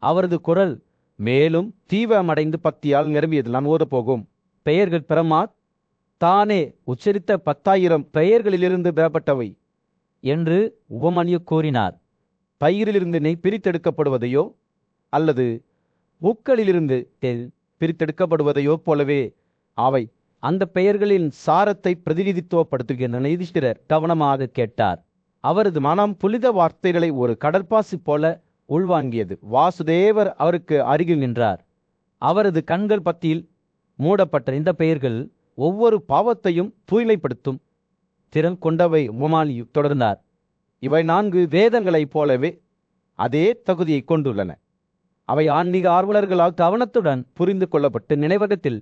அவரது குரல் மேலும் தீவிரமடைந்து பக்தியால் நிரம்பியது. நான் ஓதப்போகும் பெயர்கள் பிரமா தானே உச்சரித்த 10,000 பெயர்களிலிருந்து பெறப்பட்டவை என்று உவமானியு கூறினார். பயிரிலிருந்து நெய் பிரித்தெடுக்கப்படுவதையோ அல்லது ஊக்களிலிருந்து பிரித்தெடுக்கப்படுவதையோ போலவே அவை அந்த பெயர்களின் சாரத்தை பிரதிநிதித்துவப்படுத்துகின்றன. யுதிஷ்டிரர் கவனமாக கேட்டார். அவரது மனம் புனித வார்த்தைகளை ஒரு கடற்பாசி போல உள்வாங்கியது. வாசுதேவர் அவருக்கு அருகில் நின்றார். அவரது கண்கள் பத்தியில் மூடப்பட்ட இந்த பெயர்கள் ஒவ்வொரு பாவத்தையும் தூய்மைப்படுத்தும் திறன் கொண்டவை. உவமானியு தொடர்ந்தார். இவை 4 வேதங்களைப் போலவே அதே தகுதியை கொண்டுள்ளன. அவை ஆன்மீக ஆர்வலர்களால் கவனத்துடன் புரிந்து கொள்ளப்பட்டு நினைவகத்தில்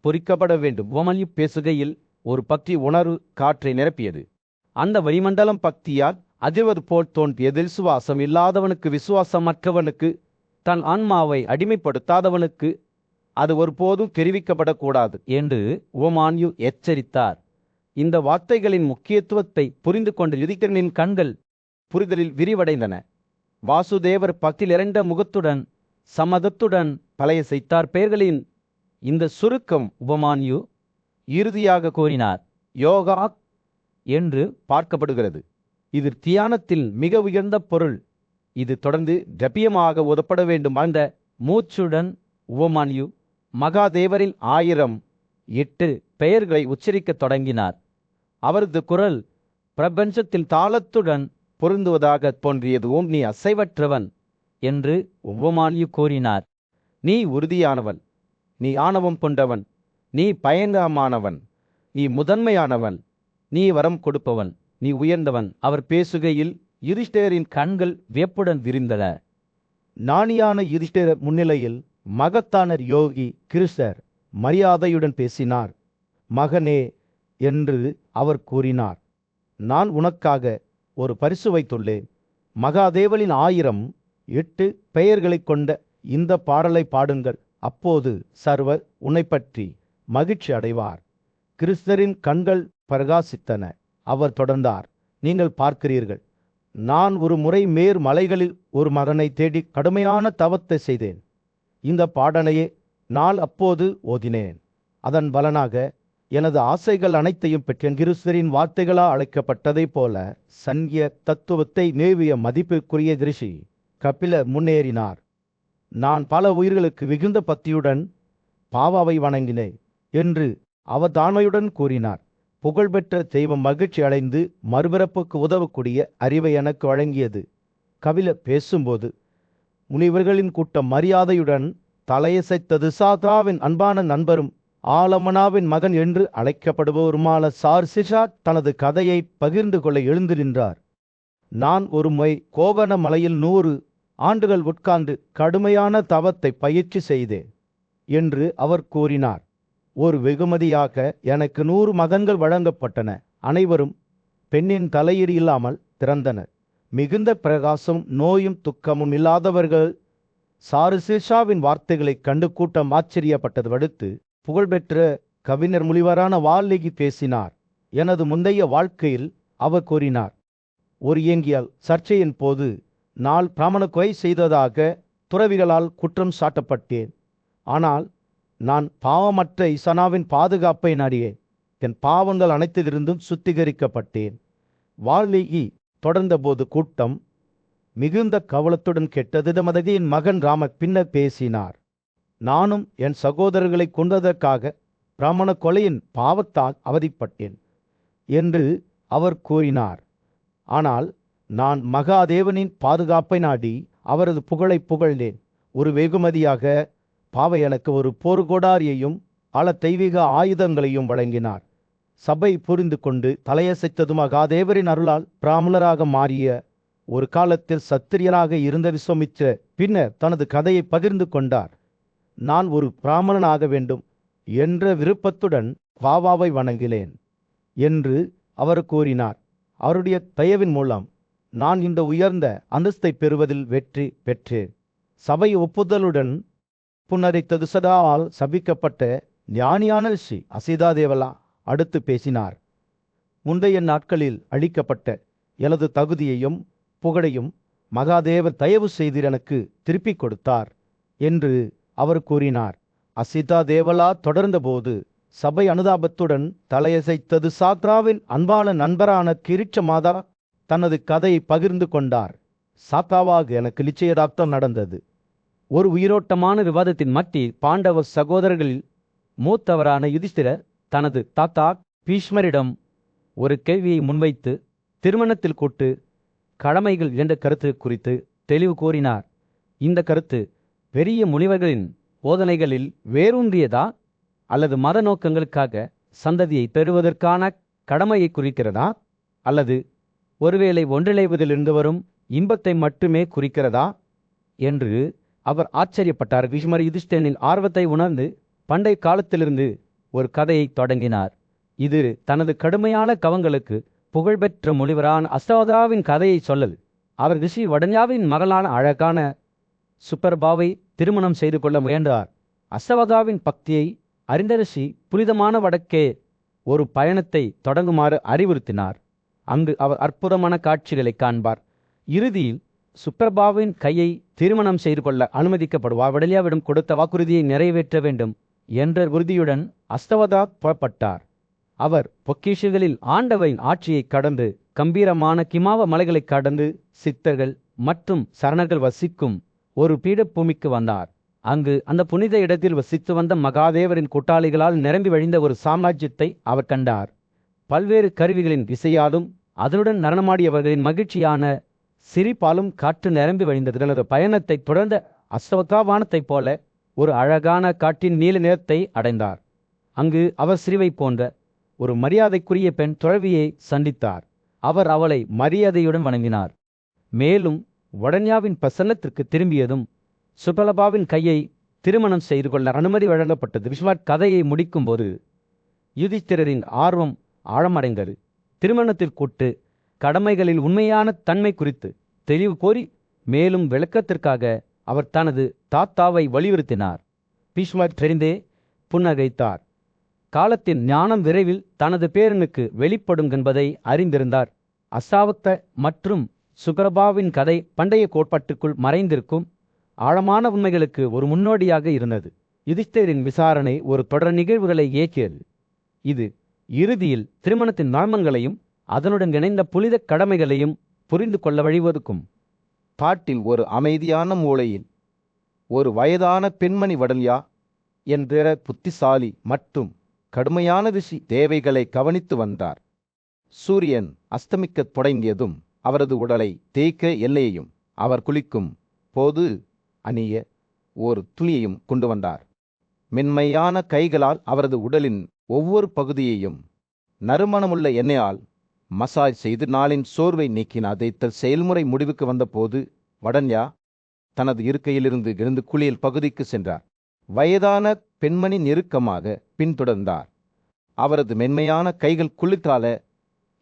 பொறிக்கப்பட வேண்டும். உவமானியு பேசுகையில் ஒரு பக்தி உணர்வு காற்றை நிரப்பியது. அந்த வளிமண்டலம் பக்தியால் அதிர்வது போல் தோன்றியது. விசுவாசம் இல்லாதவனுக்கு, விசுவாசமற்றவனுக்கு, தன் ஆன்மாவை அடிமைப்படுத்தாதவனுக்கு அது ஒருபோதும் தெரிவிக்கப்படக்கூடாது என்று உவமானியு எச்சரித்தார். இந்த வார்த்தைகளின் முக்கியத்துவத்தை புரிந்து கொண்ட யுதிஷ்டிரனின் கண்கள் புரிதலில் விரிவடைந்தன. வாசுதேவர் பக்தியில் இறந்த முகத்துடன் சம்மதத்துடன் பழைய செய்தார் பெயர்களின் இந்த சுருக்கம் உவமானியு இறுதியாக கூறினார். யோகா என்று பார்க்கப்படுகிறது. இது தியானத்தில் மிக உயர்ந்த பொருள். இது தொடர்ந்து ஜபியமாக ஓதப்பட வேண்டும். அந்த மூச்சுடன் உவமானியு மகாதேவரின் 1008 பெயர்களை உச்சரிக்கத் தொடங்கினார். அவரது குரல் பிரபஞ்சத்தில் தாளத்துடன் பொருந்துவதாக தோன்றியது. நீ அசைவற்றவன் என்று உவமானியு கூறினார். நீ உறுதியானவன், நீ ஆணவம் கொண்டவன், நீ பயங்கரமானவன், நீ முதன்மையானவன், நீ வரம் கொடுப்பவன், நீ உயர்ந்தவன். அவர் பேசுகையில் யுதிஷ்டிரரின் கண்கள் வியப்புடன் விரிந்தன. ஞானியான யுதிஷ்டிரர் முன்னிலையில் மகத்தான யோகி கிருஷ்ணர் மரியாதையுடன் பேசினார். மகனே என்று அவர் கூறினார், நான் உனக்காக ஒரு பரிசு வைத்துள்ளேன். மகாதேவனின் 1008 பெயர்களைக் கொண்ட இந்த பாடலை பாடுங்கள். அப்போது சர்வர் உன்னை பற்றி மகிழ்ச்சி அடைவார். கிருஷ்ணரின் கண்கள் பிரகாசித்தன. அவர் தொடர்ந்தார், நீங்கள் பார்க்கிறீர்கள், நான் ஒரு முறை மலைகளில் ஒரு மகனை தேடி கடுமையான தவத்தை செய்தேன். இந்த பாடனையே நான் அப்போது ஓதினேன். அதன் பலனாக எனது ஆசைகள் அனைத்தையும் பெற்றேன். கிருஷ்ணரின் வார்த்தைகளால் அழைக்கப்பட்டதைப் போல சங்கிய தத்துவத்தை மேவிய மதிப்பிற்குரிய ரிஷி கபிலர் முன்னேறினார். நான் பல உயிர்களுக்கு மிகுந்த பக்தியுடன் பாவாவை வணங்கினேன் என்று அவதான்மையுடன் கூறினார். புகழ்பெற்ற தெய்வம் மகிழ்ச்சி அடைந்து மறுபிறப்புக்கு உதவக்கூடிய அறிவை எனக்கு வழங்கியது. கபிலர் பேசும்போது முனிவர்களின் கூட்டம் மரியாதையுடன் தலையசைத்தது. சாதாவின் அன்பான நண்பரும் ஆலமனாவின் மகன் என்று அழைக்கப்படுபவருமான சார்சிஷா தனது கதையை பகிர்ந்து கொள்ள எழுந்து நின்றார். நான் ஒரு முறை கோவன மலையில் 100 ஆண்டுகள் உட்கார்ந்து கடுமையான தவத்தை பயிற்சி செய்தேன் என்று அவர் கூறினார். ஒரு வெகுமதியாக எனக்கு 100 மகன்கள் வழங்கப்பட்டன. அனைவரும் பெண்ணின் தலையீடு இல்லாமல் திறந்தனர். மிகுந்த பிரகாசம், நோயும் துக்கமும் இல்லாதவர்கள். சாருசிஷாவின் வார்த்தைகளை கண்டு கூட்டம் ஆச்சரியப்பட்டது. அடுத்து புகழ்பெற்ற கவிஞர் முனிவரான வால்மீகி பேசினார். எனது முந்தைய வாழ்க்கையில் அவர் கூறினார், ஒரு இயங்கியல் சர்ச்சையின் போது நான் பிராமண கொலை செய்ததாக துறவிகளால் குற்றம் சாட்டப்பட்டேன். ஆனால் நான் பாவமற்ற இசனாவின் பாதுகாப்பை நாடியேன். என் பாவங்கள் அனைத்திலிருந்தும் சுத்திகரிக்கப்பட்டேன். வால்மீகி தொடர்ந்தபோது கூட்டம் மிகுந்த கவலத்துடன் கேட்டது. தமதியின் மகன் ராமர் பின்னர் பேசினார். நானும் என் சகோதரர்களை கொண்டதற்காக பிராமண கொலையின் பாவத்தால் அவதிப்பட்டேன் என்று அவர் கூறினார். ஆனால் நான் மகாதேவனின் பாதுகாப்பை நாடி அவரது புகழை புகழ்ந்தேன். ஒரு வெகுமதியாக பாவை எனக்கு ஒரு போர்கோடாரியையும் பல தெய்வீக ஆயுதங்களையும் வழங்கினார். சபை புரிந்து கொண்டு தலையசைத்ததும் மகாதேவரின் அருளால் பிராமணராக மாறிய, ஒரு காலத்தில் சத்திரியனாக இருந்த விஸ்வாமித்திரர் பின்னர் தனது கதையை பகிர்ந்து கொண்டார். நான் ஒரு பிராமணனாக வேண்டும் என்ற விருப்பத்துடன் பாவாவை வணங்கினேன் என்று அவர் கூறினார். அவருடைய தயவின் மூலம் நான் இந்த உயர்ந்த அந்தஸ்தை பெறுவதில் வெற்றி பெற்றேன். சபை ஒப்புதலுடன் புன்னரைத்தது சதால் சபிக்கப்பட்ட ஞானியான ரிஷி அசிதாதேவலா அடுத்து பேசினார். முந்தைய நாட்களில் அளிக்கப்பட்ட எனது தகுதியையும் புகழையும் மகாதேவர் தயவு செய்து எனக்கு திருப்பிக் கொடுத்தார் என்று அவர் கூறினார். அசிதாதேவலா தொடர்ந்தபோது சபை அனுதாபத்துடன் தலையசைத்தது. சாத்ராவின் அன்பான நண்பரான கிரீட்ச மாதா தனது கதையை பகிர்ந்து கொண்டார். சாத்தாவாக எனக்கு நிச்சயதார்த்தம் நடந்தது. ஒரு உயிரோட்டமான விவாதத்தின் மத்தியில் பாண்டவ சகோதரர்களில் மூத்தவரான யுதிஷ்டிரர் தனது தாத்தா பீஷ்மரிடம் ஒரு கேள்வியை முன்வைத்து திருமணத்தில் கூட்டு கடமைகள் என்ற கருத்து குறித்து தெளிவு கூறினார். இந்த கருத்து பெரிய முனிவர்களின் போதனைகளில் வேரூன்றியதா அல்லது மத நோக்கங்களுக்காக சந்ததியை பெறுவதற்கான கடமையை குறிக்கிறதா அல்லது ஒருவேளை ஒன்றிணைவதிலிருந்து வரும் இன்பத்தை மட்டுமே குறிக்கிறதா என்று அவர் ஆச்சரியப்பட்டார். பீஷ்மர் யுதிஷ்டிரனின் ஆர்வத்தை உணர்ந்து பண்டைய காலத்திலிருந்து ஒரு கதையை தொடங்கினார். இது தனது கடுமையான கவங்களுக்கு புகழ்பெற்ற முனிவரான அஸ்தவதாவின் கதையை சொல்லல். அவர் ரிஷி வடன்யாவின் மகளான அழகான சுப்பர்பாவை திருமணம் செய்து கொள்ள முயன்றார். அஸ்தவதாவின் பக்தியை அறிந்த ரிஷி புனிதமான வடக்கே ஒரு பயணத்தை தொடங்குமாறு அறிவுறுத்தினார். அங்கு அவர் அற்புதமான காட்சிகளை காண்பார். இறுதியில் சுப்பர்பாவின் கையை திருமணம் செய்து கொள்ள அனுமதிக்கப்படுவார். வடலியாவிடம் கொடுத்த வாக்குறுதியை நிறைவேற்ற வேண்டும் என்ற உறுதியுடன் அஸ்தவதா புறப்பட்டார். அவர் பொக்கிஷங்களில் ஆண்டவரின் ஆட்சியை கடந்து கம்பீரமான கிமாவ மலைகளை கடந்து சித்தர்கள் மற்றும் சரணர்கள் வசிக்கும் ஒரு பீடபூமிக்கு வந்தார். அங்கு அந்த புனித இடத்தில் வசித்து வந்த மகாதேவரின் கூட்டாளிகளால் நிரம்பி வழிந்த ஒரு சாம்ராஜ்யத்தை அவர் கண்டார். பல்வேறு கருவிகளின் இசையாலும் அதனுடன் நடனமாடியவர்களின் மகிழ்ச்சியான சிரிப்பாலும் காற்று நிரம்பி வழிந்தது. தனது பயணத்தை தொடர்ந்த அஸ்தவதா வானத்தைப் போல ஒரு அழகான காட்டின் நீல நிறத்தை அடைந்தார். அங்கு அவர் சிறுவை போன்ற ஒரு மரியாதைக்குரிய பெண் துறவியை சந்தித்தார். அவர் அவளை மரியாதையுடன் வணங்கினார். மேலும் வடன்யாவின் பிரசன்னத்திற்கு திரும்பியதும் சுபலபாவின் கையை திருமணம் செய்து கொள்ள அனுமதி வழங்கப்பட்டது. விஸ்வாட் கதையை முடிக்கும்போது யுதிஷ்டிரரின் ஆர்வம் ஆழமடைந்தது. திருமணத்தில் கூட்டு கடமைகளில் உண்மையான தன்மை குறித்து தெளிவு கோரி மேலும் விளக்கத்திற்காக அவர் தனது தாத்தாவை வலியுறுத்தினார். பீஷ்மர் தெரிந்தே புன்னகைத்தார். காலத்தின் ஞானம் விரைவில் தனது பேரனுக்கு வெளிப்படும் என்பதை அறிந்திருந்தார். அஸ்தாவக்த மற்றும் சுகரபாவின் கதை பண்டைய கோட்பாட்டுக்குள் மறைந்திருக்கும் ஆழமான உண்மைகளுக்கு ஒரு முன்னோடியாக இருந்தது. யுதிஷ்டிரரின் விசாரணை ஒரு தொடர் நிகழ்வுகளை இயக்கியது. இது இறுதியில் திருமணத்தின் நாமங்களையும் அதனுடன் இணைந்த புனித கடமைகளையும் புரிந்து கொள்ள வழிவகுக்கும். காட்டில் ஒரு அமைதியான மூலையில் ஒரு வயதான பெண்மணி வடல்யா என்ற புத்திசாலி மற்றும் கடுமையான ரிஷி தேவைகளை கவனித்து வந்தார். சூரியன் அஸ்தமிக்கத் தொடங்கியதும் அவரது உடலை தேய்க்க எல்லையையும் அவர் குளிக்கும் போது அணிய ஒரு துணியையும் கொண்டு வந்தார். மென்மையான கைகளால் அவரது உடலின் ஒவ்வொரு பகுதியையும் நறுமணமுள்ள எண்ணெயால் மசாஜ் செய்து நாளின் சோர்வை நீக்கினார். அதை செயல்முறை முடிவுக்கு வந்தபோது வடன்யா தனது இருக்கையிலிருந்து எழுந்து குளியல் பகுதிக்கு சென்றார். வயதான பெண்மணி நெருக்கமாக பின்தொடர்ந்தார். அவரது மென்மையான கைகள் குளிர்கால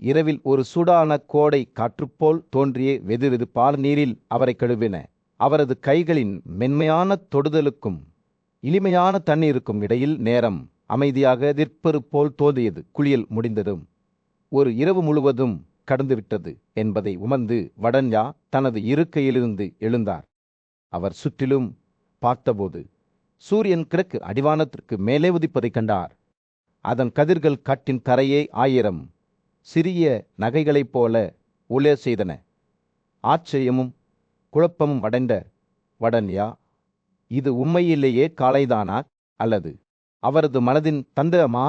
இரவில் ஒரு சூடான கோடை காற்றுப்போல் தோன்றிய வெதுவெதுப்பான நீரில் அவரை கழுவின. அவரது கைகளின் மென்மையான தொடுதலுக்கும் இனிமையான தண்ணீருக்கும் இடையில் நேரம் அமைதியாக நிற்பது போல் தோன்றியது. குளியல் முடிந்ததும் ஒரு இரவு முழுவதும் கடந்துவிட்டது என்பதை உணர்ந்து வடன்யா தனது இருக்கையிலிருந்து எழுந்தார். அவர் சுற்றிலும் பார்த்தபோது சூரியன் கிழக்கு அடிவானத்திற்கு மேலே உதிப்பதைக் கண்டார். அதன் கதிர்கள் காட்டின் கரையை 1000 சிறிய நகைகளைப் போல ஒளி செய்தன. ஆச்சரியமும் குழப்பமும் அடைந்த வடன்யா, இது உண்மையிலேயே காலைதானா அல்லது அவரது மனதின் தந்திரமா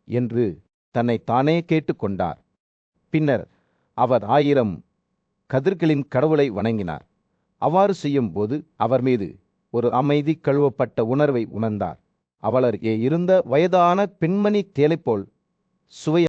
என்று தன்னை தானே கேட்டுக்கொண்டார். பின்னர் அவர் 1000 கதிர்களின் கடவுளை வணங்கினார். அவ்வாறு செய்யும்போது அவர் மீது ஒரு அமைதி கழுவப்பட்ட உணர்வை உணர்ந்தார். அவளர் இருந்த வயதான பெண்மணி தேலைப்போல் சுவை